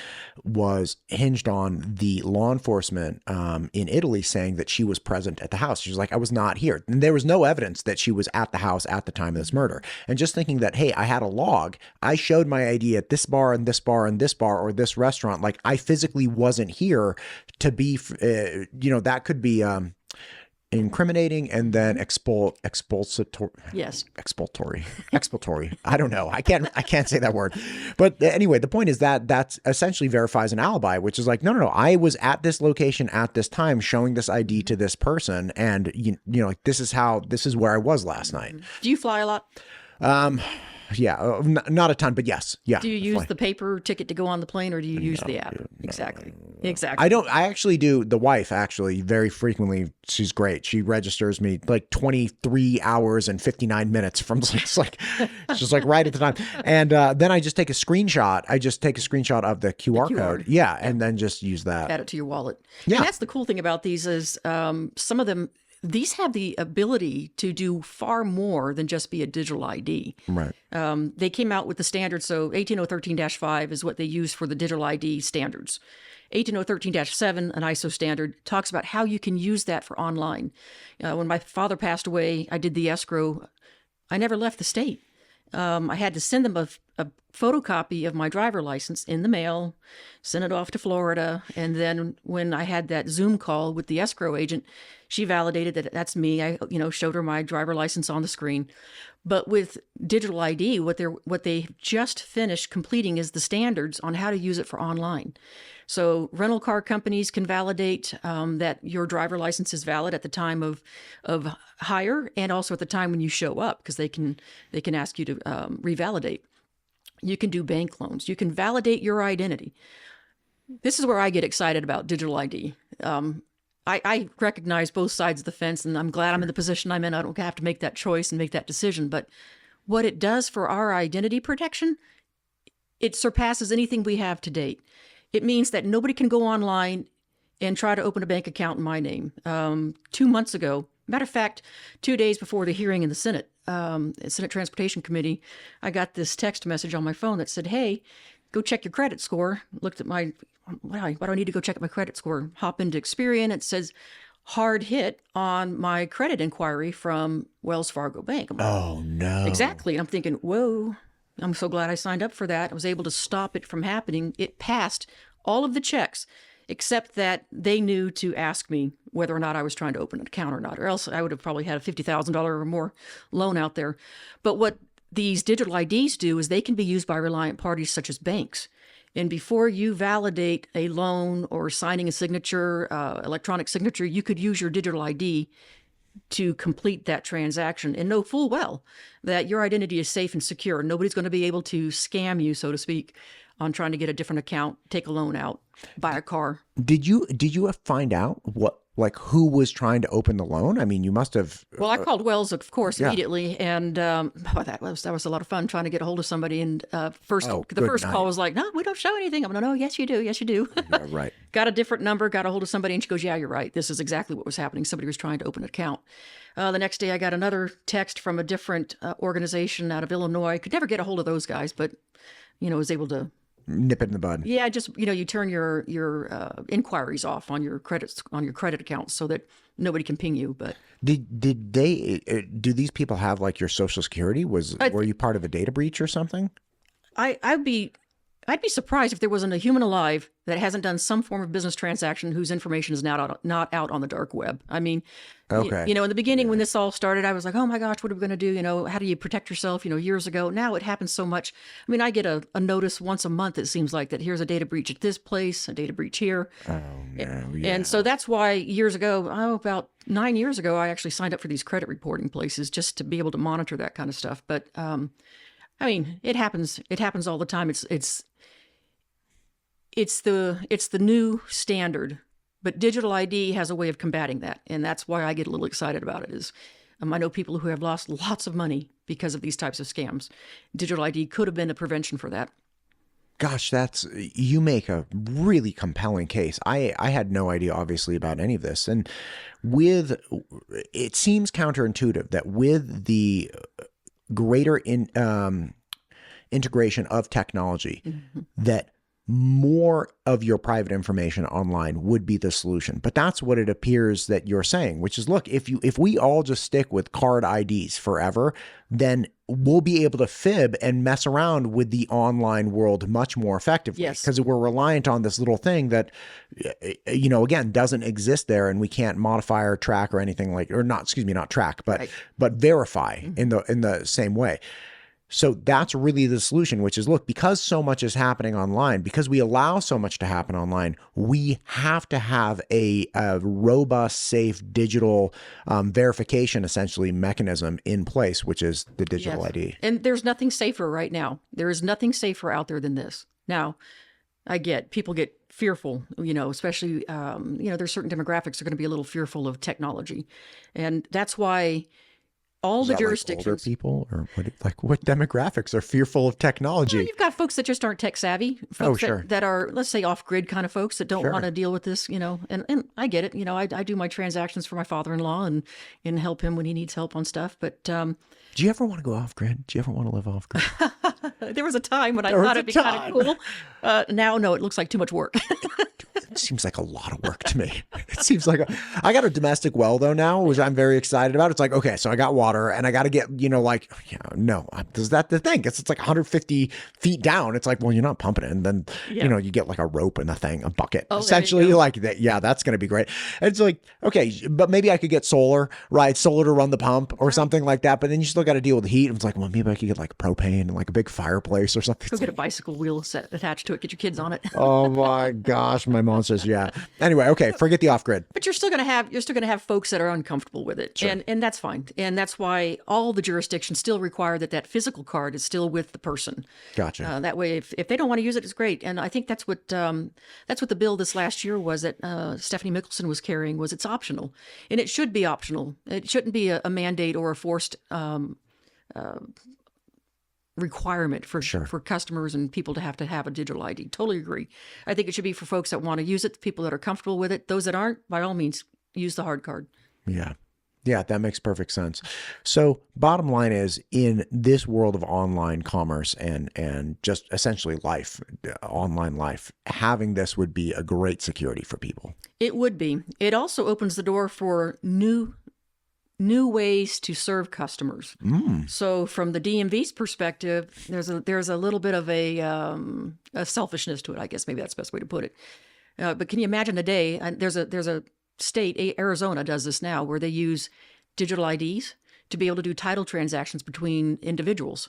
was hinged on the law enforcement in Italy saying that she was present at the house. She was like, I was not here. And there was no evidence that she was at the house at the time of this murder. And just thinking that, hey, I had a log. I showed my ID at this bar and this bar and this bar or this restaurant. Like, I physically wasn't here to be, that could be incriminating and then expulsory. Yes. Expulsory. I don't know. I can't say that word. But anyway, the point is that that's essentially verifies an alibi, which is like, no. I was at this location at this time showing this ID to this person. And like, this is where I was last night. Do you fly a lot? Yeah, not a ton, but yes. Yeah. Do you use the paper ticket to go on the plane, or do you use the app? Exactly. I actually do. The wife actually very frequently. She's great. She registers me like 23 hours and 59 minutes from it's just like right at the time. And then I just take a screenshot. Of the QR code. Yeah. And then just use that. Add it to your wallet. Yeah. And that's the cool thing about these is some of them, these have the ability to do far more than just be a digital ID. Right. They came out with the standards. So 18013-5 is what they use for the digital ID standards. 18013-7, an ISO standard, talks about how you can use that for online. When my father passed away, I did the escrow. I never left the state. I had to send them a photocopy of my driver license in the mail, send it off to Florida. And then when I had that Zoom call with the escrow agent, she validated that that's me. I, showed her my driver license on the screen. But with digital ID, what they just finished completing is the standards on how to use it for online. So rental car companies can validate that your driver license is valid at the time of hire and also at the time when you show up, because they can ask you to revalidate. You can do bank loans. You can validate your identity. This is where I get excited about digital ID. I recognize both sides of the fence, and I'm glad I'm in the position I'm in. I don't have to make that choice and make that decision. But what it does for our identity protection, it surpasses anything we have to date. It means that nobody can go online and try to open a bank account in my name. 2 months ago, matter of fact, 2 days before the hearing in the Senate Transportation Committee, I got this text message on my phone that said, hey, go check your credit score. Looked at why do I need to go check my credit score? Hop into Experian. It says hard hit on my credit inquiry from Wells Fargo Bank. I'm like, Oh, no. exactly. And I'm thinking, whoa, I'm so glad I signed up for that. I was able to stop it from happening. It passed all of the checks, except that they knew to ask me whether or not I was trying to open an account or not, or else I would have probably had a $50,000 or more loan out there. But what these digital IDs do is they can be used by reliant parties such as banks. And before you validate a loan or signing a signature, electronic signature, you could use your digital ID to complete that transaction and know full well that your identity is safe and secure. Nobody's going to be able to scam you, so to speak, on trying to get a different account, take a loan out, buy a car. Did you find out who was trying to open the loan? I mean, you must have. Well, I called Wells, of course, immediately, and that was a lot of fun trying to get a hold of somebody. And the first call was like, "No, we don't show anything." I'm like, "No, yes, you do, yes, you do." Yeah, right. Got a different number, got a hold of somebody, and she goes, "Yeah, you're right. This is exactly what was happening. Somebody was trying to open an account." The next day, I got another text from a different organization out of Illinois. Could never get a hold of those guys, but was able to nip it in the bud. Yeah, just you turn your inquiries off on your credit accounts so that nobody can ping you. But did they? Do these people have like your social security? Were you part of a data breach or something? I'd be surprised if there wasn't a human alive that hasn't done some form of business transaction whose information is not out on the dark web. I mean, okay. In the beginning when this all started, I was like, oh my gosh, what are we going to do? How do you protect yourself? Years ago. Now it happens so much. I mean, I get a notice once a month, it seems like, that here's a data breach at this place, a data breach here. Oh, no. Yeah. And so that's why years ago, about 9 years ago, I actually signed up for these credit reporting places just to be able to monitor that kind of stuff. But I mean, it happens. It happens all the time. It's the new standard, but digital ID has a way of combating that, and that's why I get a little excited about it. Is I know people who have lost lots of money because of these types of scams. Digital ID could have been a prevention for that. Gosh, you make a really compelling case. I had no idea, obviously, about any of this, and it seems counterintuitive that with the greater integration of technology, that more of your private information online would be the solution. But that's what it appears that you're saying, which is, look, if we all just stick with card IDs forever, then we'll be able to fib and mess around with the online world much more effectively. Yes. Because we're reliant on this little thing that, again, doesn't exist there, and we can't modify or track or anything not track, but right. but verify in the same way. So that's really the solution, which is, look, because so much is happening online, because we allow so much to happen online, we have to have a robust, safe digital verification, essentially, mechanism in place, which is the digital ID. And there's nothing safer right now. There is nothing safer out there than this. Now, people get fearful, especially, there's certain demographics that are going to be a little fearful of technology. And that's why all the jurisdictions. Like older people, or what demographics are fearful of technology? Well, you've got folks that just aren't tech savvy. Folks that are, let's say, off grid kind of folks that don't want to deal with this. And I get it. I do my transactions for my father-in-law and help him when he needs help on stuff. But do you ever want to go off grid? Do you ever want to live off grid? There was a time when I thought it'd be kind of cool. Now, no, it looks like too much work. It seems like a lot of work to me. It seems like I got a domestic well though now, which I'm very excited about. It's like, okay, so I got water and I got to get, is that the thing? It's like 150 feet down. It's like, well, you're not pumping it. And then, you get like a rope and a thing, a bucket, essentially like that. Yeah, that's going to be great. And it's like, okay, but maybe I could get solar to run the pump or something like that. But then you still got to deal with the heat. It's like, well, maybe I could get like propane and like a big fireplace or something. Go get a bicycle wheel set attached to it. Get your kids on it. Oh my gosh, my mom says, yeah. Anyway, okay, forget the off grid. But you're still gonna have folks that are uncomfortable with it, sure. and that's fine. And that's why all the jurisdictions still require that physical card is still with the person. Gotcha. That way, if they don't want to use it, it's great. And I think that's what the bill this last year was that Stephanie McClellan was carrying, was it's optional, and it should be optional. It shouldn't be a mandate or a forced requirement for customers and people to have a digital ID. Totally agree. I think it should be for folks that want to use it, people that are comfortable with it. Those that aren't, by all means, use the hard card. Yeah. Yeah, that makes perfect sense. So bottom line is, in this world of online commerce and just essentially life, online life, having this would be a great security for people. It would be. It also opens the door for new ways to serve customers. So from the DMV's perspective, there's a little bit of a selfishness to it, I guess. Maybe that's the best way to put it. But can you imagine a day, there's a state, Arizona does this now, where they use digital IDs to be able to do title transactions between individuals.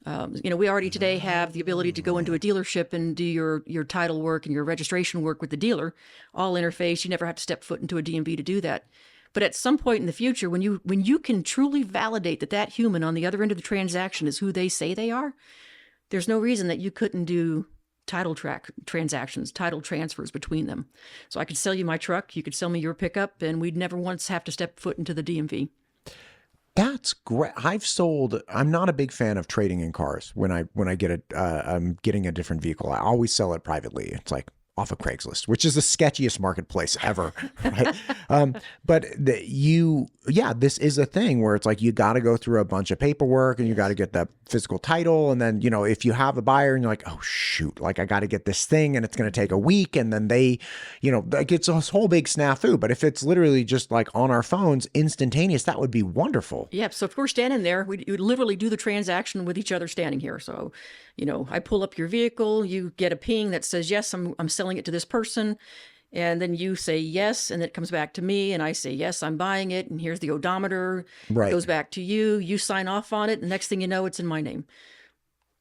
We already today have the ability to go into a dealership and do your title work and your registration work with the dealer, all interface. You never have to step foot into a DMV to do that. But at some point in the future, when you can truly validate that human on the other end of the transaction is who they say they are, there's no reason that you couldn't do title transactions, title transfers between them. So I could sell you my truck, you could sell me your pickup, and we'd never once have to step foot into the DMV. That's great. I'm not a big fan of trading in cars. When I get I'm getting a different vehicle, I always sell it privately. It's like off of Craigslist, which is the sketchiest marketplace ever. Right? But this is a thing where it's like, you got to go through a bunch of paperwork and you got to get the physical title. And then, if you have a buyer and you're like, oh shoot, like I got to get this thing and it's going to take a week. And then they, like it's a whole big snafu. But if it's literally just like on our phones, instantaneous, that would be wonderful. Yeah. So if we're standing there, we would literally do the transaction with each other standing here. So, I pull up your vehicle, you get a ping that says, yes, I'm selling it to this person. And then you say yes, and it comes back to me, and I say, yes, I'm buying it, and here's the odometer. Right. It goes back to you. You sign off on it, and next thing you know, it's in my name.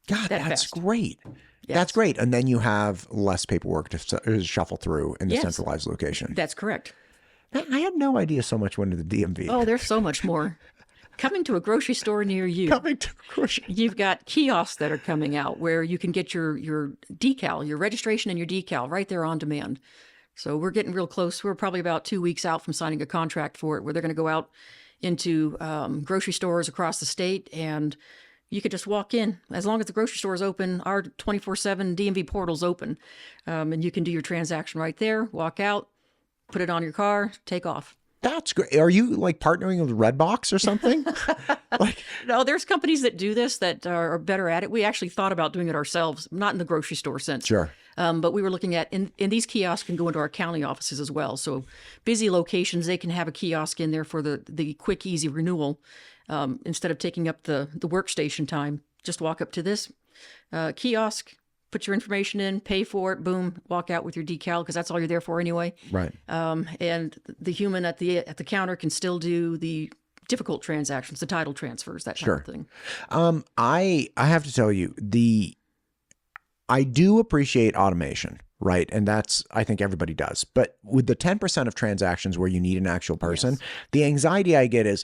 God, that's great. Yes. That's great. And then you have less paperwork to shuffle through in the centralized location. That's correct. I had no idea so much went into the DMV. Oh, there's so much more. Coming to a grocery store near you. You've got kiosks that are coming out where you can get your decal, your registration and your decal right there on demand. So we're getting real close. We're probably about 2 weeks out from signing a contract for it, where they're going to go out into grocery stores across the state, and you could just walk in. As long as the grocery store is open, our 24/7 DMV portal's open, and you can do your transaction right there, walk out, put it on your car, take off. That's great. Are you like partnering with Redbox or something? No, there's companies that do this that are better at it. We actually thought about doing it ourselves, not in the grocery store sense. Sure. But we were looking at, in these kiosks can go into our county offices as well. So busy locations, they can have a kiosk in there for the quick, easy renewal. Instead of taking up the workstation time, just walk up to this kiosk, put your information in, pay for it, boom, walk out with your decal, because that's all you're there for anyway. Right. And the human at the counter can still do the difficult transactions, the title transfers, that kind of thing. I have to tell you, I do appreciate automation, right? And that's, I think everybody does. But with the 10% of transactions where you need an actual person, the anxiety I get is,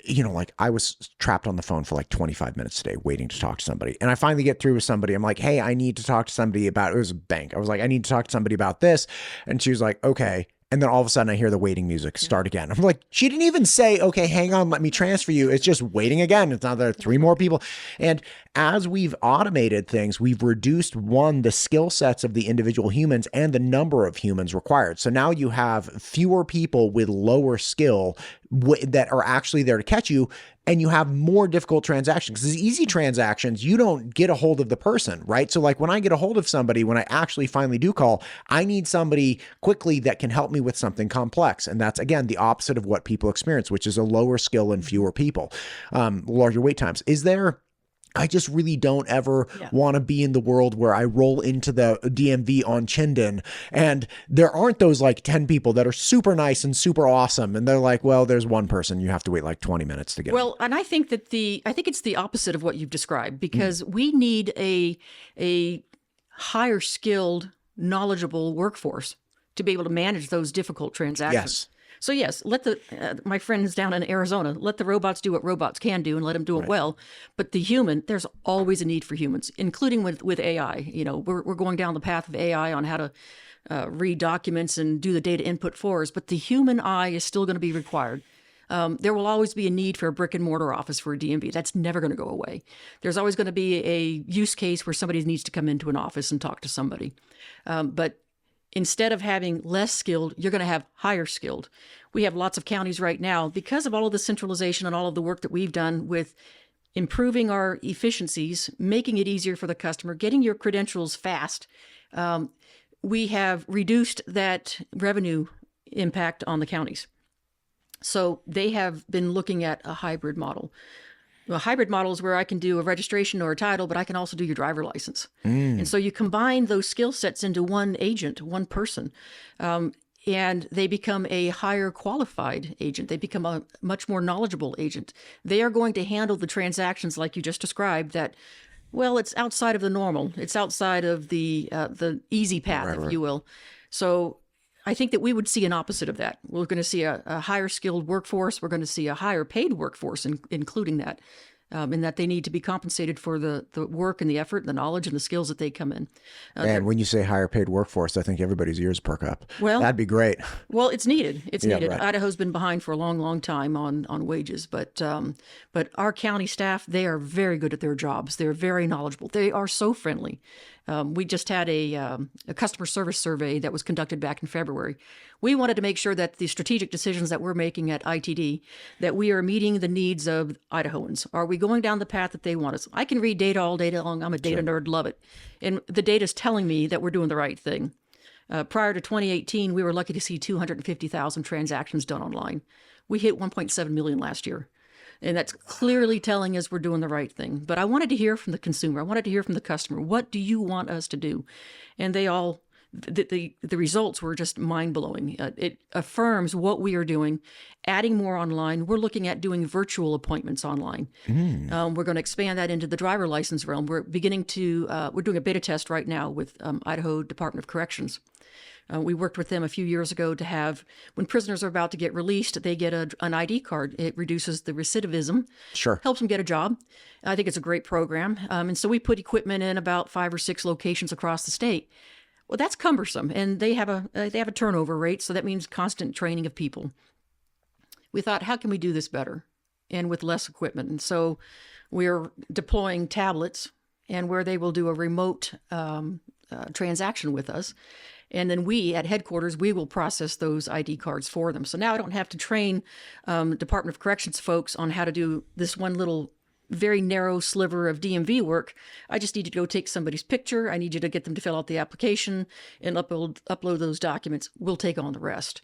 like I was trapped on the phone for like 25 minutes today waiting to talk to somebody. And I finally get through with somebody. I'm like, hey, I need to talk to somebody about, it was a bank. I was like, I need to talk to somebody about this. And she was like, okay. And then all of a sudden I hear the waiting music start again. I'm like, she didn't even say, okay, hang on, let me transfer you. It's just waiting again. It's now there are 3 more people. And as we've automated things, we've reduced the skill sets of the individual humans and the number of humans required. So now you have fewer people with lower skill that are actually there to catch you, and you have more difficult transactions. Because easy transactions, you don't get a hold of the person, right? So like when I get a hold of somebody, when I actually finally do call, I need somebody quickly that can help me with something complex. And that's, again, the opposite of what people experience, which is a lower skill and fewer people, larger wait times. I just really don't ever want to be in the world where I roll into the DMV on Chinden and there aren't those like 10 people that are super nice and super awesome. And they're like, well, there's one person, you have to wait like 20 minutes to get Well, and I think that it's the opposite of what you've described, because we need a higher skilled, knowledgeable workforce to be able to manage those difficult transactions. Yes. So yes, let my friends down in Arizona, let the robots do what robots can do and let them do it well. But the human, there's always a need for humans, including with AI. We're going down the path of AI on how to read documents and do the data input for us. But the human eye is still going to be required. There will always be a need for a brick and mortar office for a DMV. That's never going to go away. There's always going to be a use case where somebody needs to come into an office and talk to somebody. But instead of having less skilled, you're going to have higher skilled. We have lots of counties right now, because of all of the centralization and all of the work that we've done with improving our efficiencies, making it easier for the customer, getting your credentials fast. We have reduced that revenue impact on the counties. So they have been looking at a hybrid model. A hybrid model is where I can do a registration or a title, but I can also do your driver license. And so you combine those skill sets into one agent, one person, and they become a higher qualified agent. They become a much more knowledgeable agent. They are going to handle the transactions like you just described that, well, it's outside of the normal. It's outside of the easy path, if you will. So I think that we would see an opposite of that. We're going to see a higher skilled workforce. We're going to see a higher paid workforce, including that, in that they need to be compensated for the work and the effort and the knowledge and the skills that they come in. And when you say higher paid workforce, I think everybody's ears perk up. Well, that'd be great. Well, it's needed. It's needed. Right. Idaho's been behind for a long, long time on wages, but our county staff, they are very good at their jobs. They're very knowledgeable. They are so friendly. We just had a customer service survey that was conducted back in February. We wanted to make sure that the strategic decisions that we're making at ITD, that we are meeting the needs of Idahoans. Are we going down the path that they want us? I can read data all day long. I'm a data nerd, love it. And the data is telling me that we're doing the right thing. Prior to 2018, we were lucky to see 250,000 transactions done online. We hit 1.7 million last year. And that's clearly telling us we're doing the right thing. But I wanted to hear from the consumer. I wanted to hear from the customer. What do you want us to do? And they all, the results were just mind-blowing. It affirms what we are doing, adding more online. We're looking at doing virtual appointments online. We're going to expand that into the driver license realm. We're beginning to, we're doing a beta test right now with Idaho Department of Corrections. We worked with them a few years ago to have, when prisoners are about to get released, they get an ID card. It reduces the recidivism. Sure. Helps them get a job. I think it's a great program. And so we put equipment in about 5 or 6 locations across the state. Well, that's cumbersome, and they have a turnover rate, so that means constant training of people. We thought, how can we do this better and with less equipment? And so we're deploying tablets, and where they will do a remote transaction with us. And then we, at headquarters, we will process those ID cards for them. So now I don't have to train Department of Corrections folks on how to do this one little very narrow sliver of DMV work. I just need to go take somebody's picture. I need you to get them to fill out the application and upload those documents. We'll take on the rest.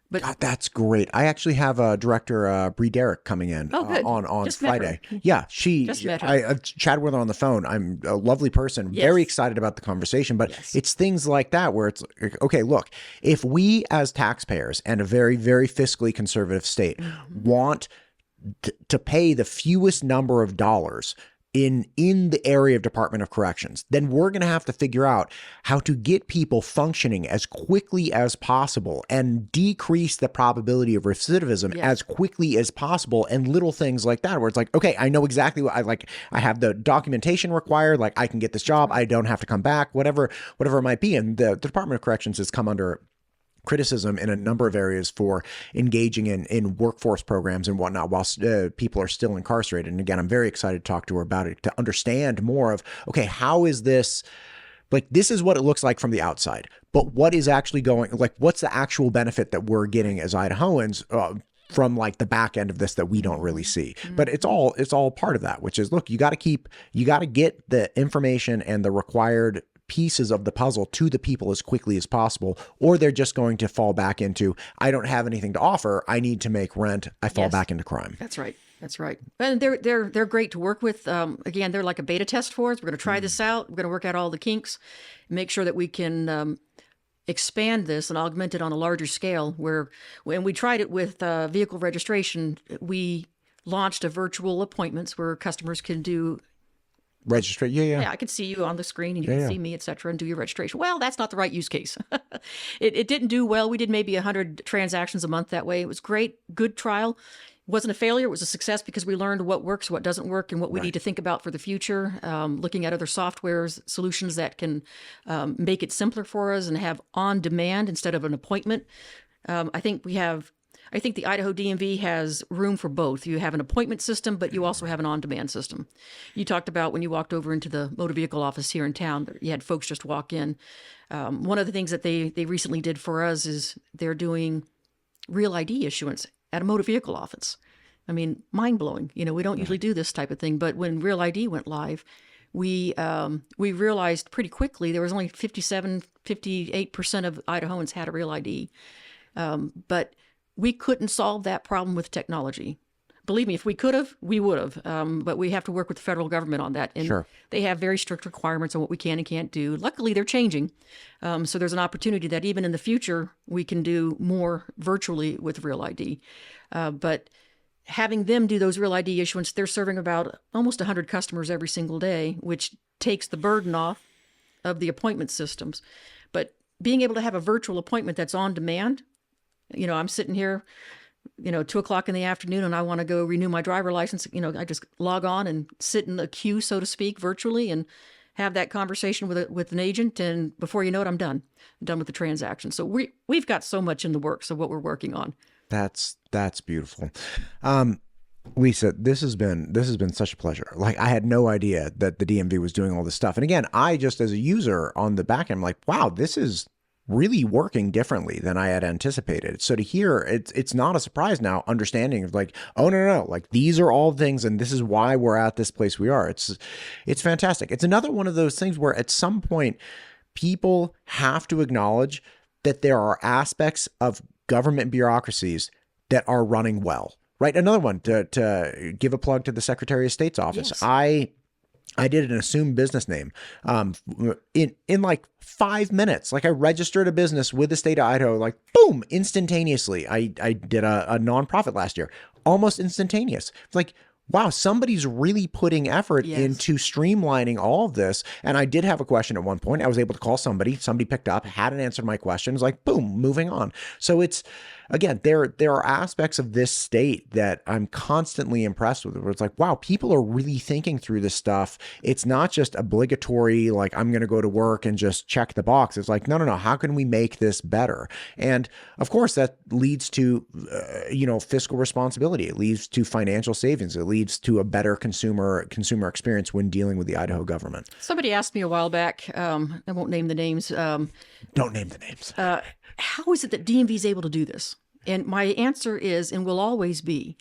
But God, that's great. I actually have Director Bree Derrick coming in on Just Friday. Met her. Yeah, Just met her. I've chatted with her on the phone. I'm a lovely person, very excited about the conversation. But it's things like that where it's, okay, look, if we as taxpayers and a very, very fiscally conservative state want to pay the fewest number of dollars in the area of Department of Corrections, then we're going to have to figure out how to get people functioning as quickly as possible and decrease the probability of recidivism as quickly as possible, and little things like that where it's like, okay, I know exactly what I have the documentation required, like I can get this job, I don't have to come back, whatever it might be. And the Department of Corrections has come under criticism in a number of areas for engaging in workforce programs and whatnot while people are still incarcerated. And again, I'm very excited to talk to her about it, to understand more of, okay, how is this, like, this is what it looks like from the outside, but what is actually going, like, what's the actual benefit that we're getting as Idahoans from like the back end of this that we don't really see. But it's all part of that, which is, look, you got to get the information and the required pieces of the puzzle to the people as quickly as possible, or they're just going to fall back into, I don't have anything to offer, I need to make rent, I fall back into crime. That's right. That's right. And they're great to work with. Again, they're like a beta test for us. We're going to try this out. We're going to work out all the kinks, make sure that we can expand this and augment it on a larger scale. Where when we tried it with vehicle registration, we launched a virtual appointments where customers can do Register, yeah. I can see you on the screen, and you can see me, et cetera, and do your registration. Well, that's not the right use case. It didn't do well. We did maybe 100 transactions a month that way. It was great, good trial. It wasn't a failure. It was a success because we learned what works, what doesn't work, and what we need to think about for the future. Looking at other softwares, solutions that can make it simpler for us and have on demand instead of an appointment. I think we have I think the Idaho DMV has room for both. You have an appointment system, but you also have an on-demand system. You talked about when you walked over into the motor vehicle office here in town, you had folks just walk in. One of the things that they recently did for us is they're doing real ID issuance at a motor vehicle office. I mean, mind-blowing. You know, we don't usually do this type of thing, but when Real ID went live, we realized pretty quickly there was only 58% of Idahoans had a Real ID. But we couldn't solve that problem with technology. Believe me, if we could have, we would have. But we have to work with the federal government on that. And they have very strict requirements on what we can and can't do. Luckily, they're changing. So there's an opportunity that even in the future, we can do more virtually with Real ID. But having them do those Real ID issuance, they're serving about almost 100 customers every single day, which takes the burden off of the appointment systems. But being able to have a virtual appointment that's on demand, you know, I'm sitting here, you know, 2:00 in the afternoon and I want to go renew my driver license. You know, I just log on and sit in the queue, so to speak, virtually and have that conversation with an agent. And before you know it, I'm done with the transaction. So we've got so much in the works of what we're working on. That's beautiful. Lisa, this has been such a pleasure. Like, I had no idea that the DMV was doing all this stuff. And again, I just, as a user on the back end, I'm like, wow, this is really working differently than I had anticipated. So to hear it's not a surprise now, understanding of like, oh no, like these are all things and this is why we're at this place we are. It's fantastic. It's another one of those things where at some point people have to acknowledge that there are aspects of government bureaucracies that are running well, right? Another one to give a plug to the Secretary of State's office. Yes. I did an assumed business name in like 5 minutes. Like I registered a business with the state of Idaho, like boom, instantaneously. I did a nonprofit last year, almost instantaneous. Like, wow, somebody's really putting effort into streamlining all of this. And I did have a question at one point. I was able to call somebody picked up, hadn't answered my question. It was like, boom, moving on. So it's, again, there are aspects of this state that I'm constantly impressed with, where it's like, wow, people are really thinking through this stuff. It's not just obligatory, like I'm going to go to work and just check the box. It's like, no, how can we make this better? And of course, that leads to, fiscal responsibility. It leads to financial savings. It leads to a better consumer experience when dealing with the Idaho government. Somebody asked me a while back, I won't name the names. Don't name the names. How is it that DMV is able to do this? And my answer is, and will always be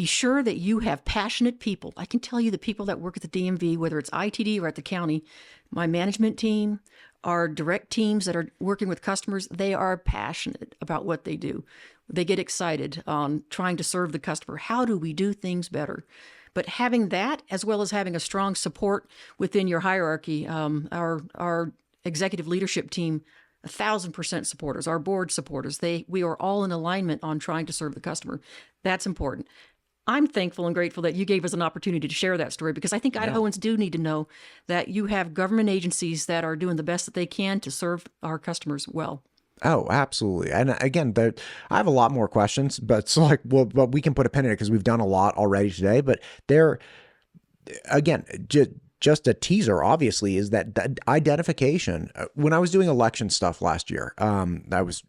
sure that you have passionate people. I can tell you the people that work at the DMV, whether it's ITD or at the county, my management team, our direct teams that are working with customers, they are passionate about what they do. They get excited on trying to serve the customer. How do we do things better? But having that, as well as having a strong support within your hierarchy, our executive leadership team, 1,000% supporters, our board supporters, we are all in alignment on trying to serve the customer. That's important. I'm thankful and grateful that you gave us an opportunity to share that story, because I think Idahoans do need to know that you have government agencies that are doing the best that they can to serve our customers well. Oh, absolutely. And again, I have a lot more questions, but it's like, well, but we can put a pin in it because we've done a lot already today. But again, just a teaser, obviously, is that identification. When I was doing election stuff last year, I was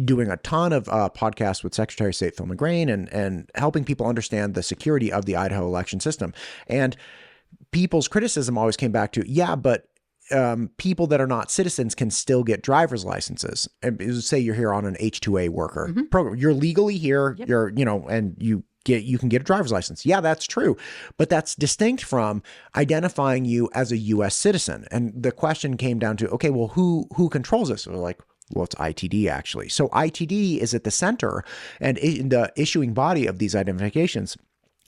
doing a ton of podcasts with Secretary of State Phil McGrain and helping people understand the security of the Idaho election system. And people's criticism always came back to, but people that are not citizens can still get driver's licenses. And say you're here on an H-2A worker program. You're legally here, and you can get a driver's license. Yeah, that's true. But that's distinct from identifying you as a U.S. citizen. And the question came down to, okay, well, who controls this? So we're like, well, it's ITD actually. So ITD is at the center, and in the issuing body of these identifications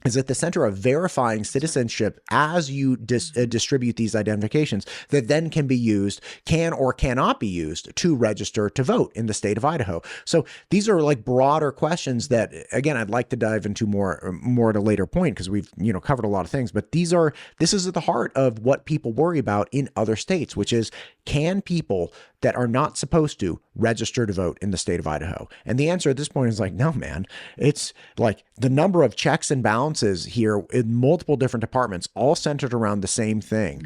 is at the center of verifying citizenship as you distribute these identifications that then can or cannot be used to register to vote in the state of Idaho. So these are like broader questions that, again, I'd like to dive into more at a later point, because we've covered a lot of things. But this is at the heart of what people worry about in other states, which is, can people that are not supposed to register to vote in the state of Idaho? And the answer at this point is like, no, man. It's like the number of checks and balances here in multiple different departments, all centered around the same thing,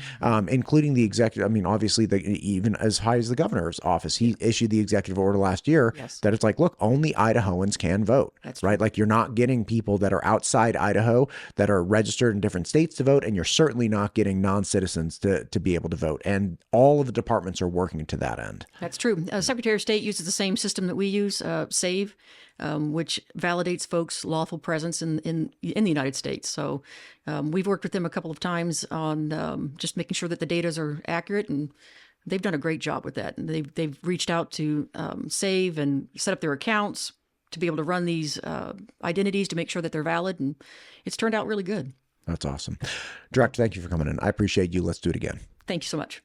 including the executive. I mean, obviously, even as high as the governor's office, he issued the executive order last year that it's like, look, only Idahoans can vote. That's right. Like, you're not getting people that are outside Idaho that are registered in different states to vote, and you're certainly not getting non-citizens to be able to vote. And all of the departments are working to that end. That's true. Secretary of State uses the same system that we use, SAVE, which validates folks' lawful presence in the United States. So we've worked with them a couple of times on just making sure that the data are accurate, and they've done a great job with that. And they've reached out to SAVE and set up their accounts to be able to run these identities to make sure that they're valid, and it's turned out really good. That's awesome. Director, thank you for coming in. I appreciate you. Let's do it again. Thank you so much.